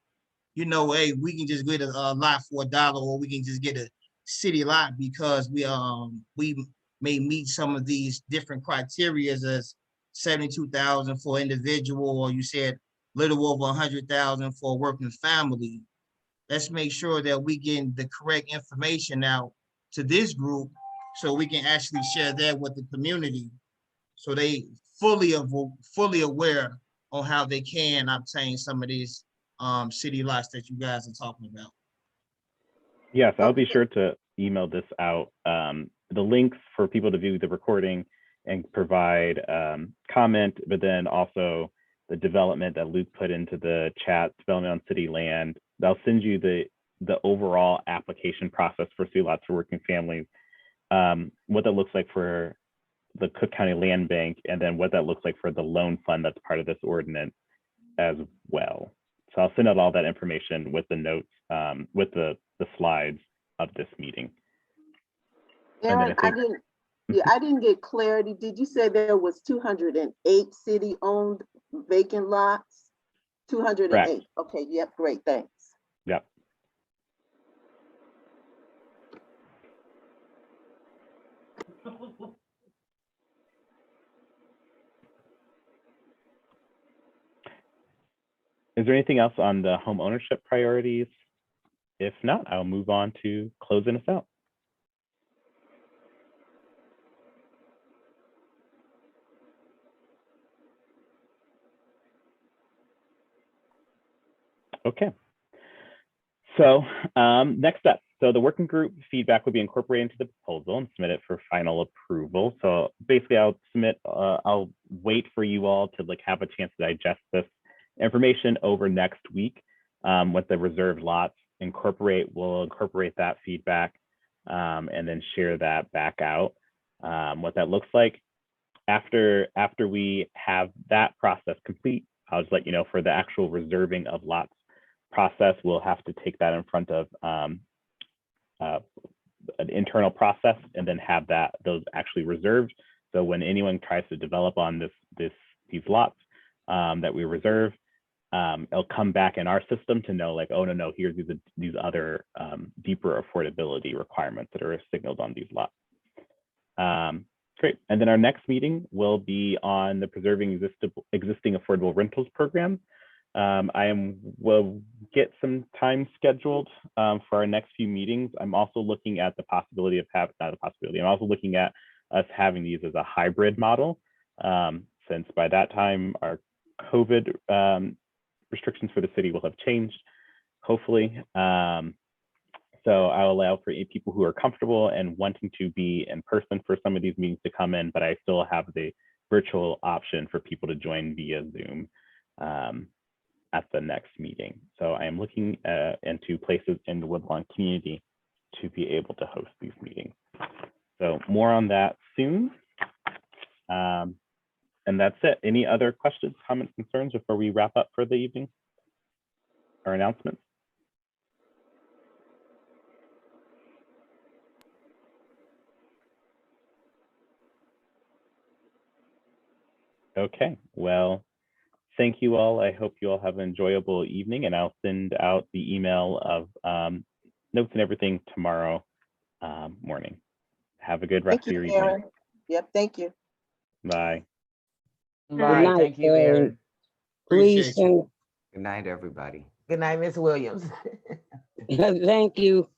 you know, hey, we can just get a lot for $1, or we can just get a city lot because we may meet some of these different criteria as 72,000 for individual, or you said little over 100,000 for a working family. Let's make sure that we get the correct information out to this group so we can actually share that with the community, so they fully aware on how they can obtain some of these city lots that you guys are talking about. Yes, I'll be sure to email this out. The links for people to view the recording and provide comment, but then also the development that Luke put into the chat, development on city land. They'll send you the overall application process for city lots for working families, what that looks like for the Cook County Land Bank, and then what that looks like for the loan fund that's part of this ordinance as well. So I'll send out all that information with the notes, with the slides of this meeting. Aaron, I didn't get clarity. Did you say there was 208 city-owned vacant lots? 208. Correct. Okay, yep, great, thanks. Yep. Is there anything else on the home ownership priorities? If not, I'll move on to closing us out. Okay. So next up, so the working group feedback will be incorporated into the proposal and submitted for final approval. So basically I'll wait for you all to have a chance to digest this information over next week with the reserved lots. We'll incorporate that feedback and then share that back out. What that looks like after we have that process complete, I'll just let you know for the actual reserving of lots process, we'll have to take that in front of an internal process and then have those actually reserved. So when anyone tries to develop on these lots that we reserve, it'll come back in our system to know, like, oh no, here's these other deeper affordability requirements that are signaled on these lots. Great. And then our next meeting will be on the preserving existing affordable rentals program. Will get some time scheduled for our next few meetings. I'm also looking at the possibility of I'm also looking at us having these as a hybrid model, since by that time our COVID restrictions for the city will have changed, hopefully. So I'll allow for people who are comfortable and wanting to be in person for some of these meetings to come in, but I still have the virtual option for people to join via Zoom at the next meeting. So I am looking into places in the Woodlawn community to be able to host these meetings. So more on that soon. And that's it. Any other questions, comments, concerns before we wrap up for the evening or announcements? Okay, well, thank you all. I hope you all have an enjoyable evening, and I'll send out the email of notes and everything tomorrow morning. Have a good rest Thank of your you, evening. Aaron. Yep, thank you. Bye. Bye, night, thank you, Aaron. Please, Appreciate you. Good night, everybody. Good night, Miss Williams. thank you.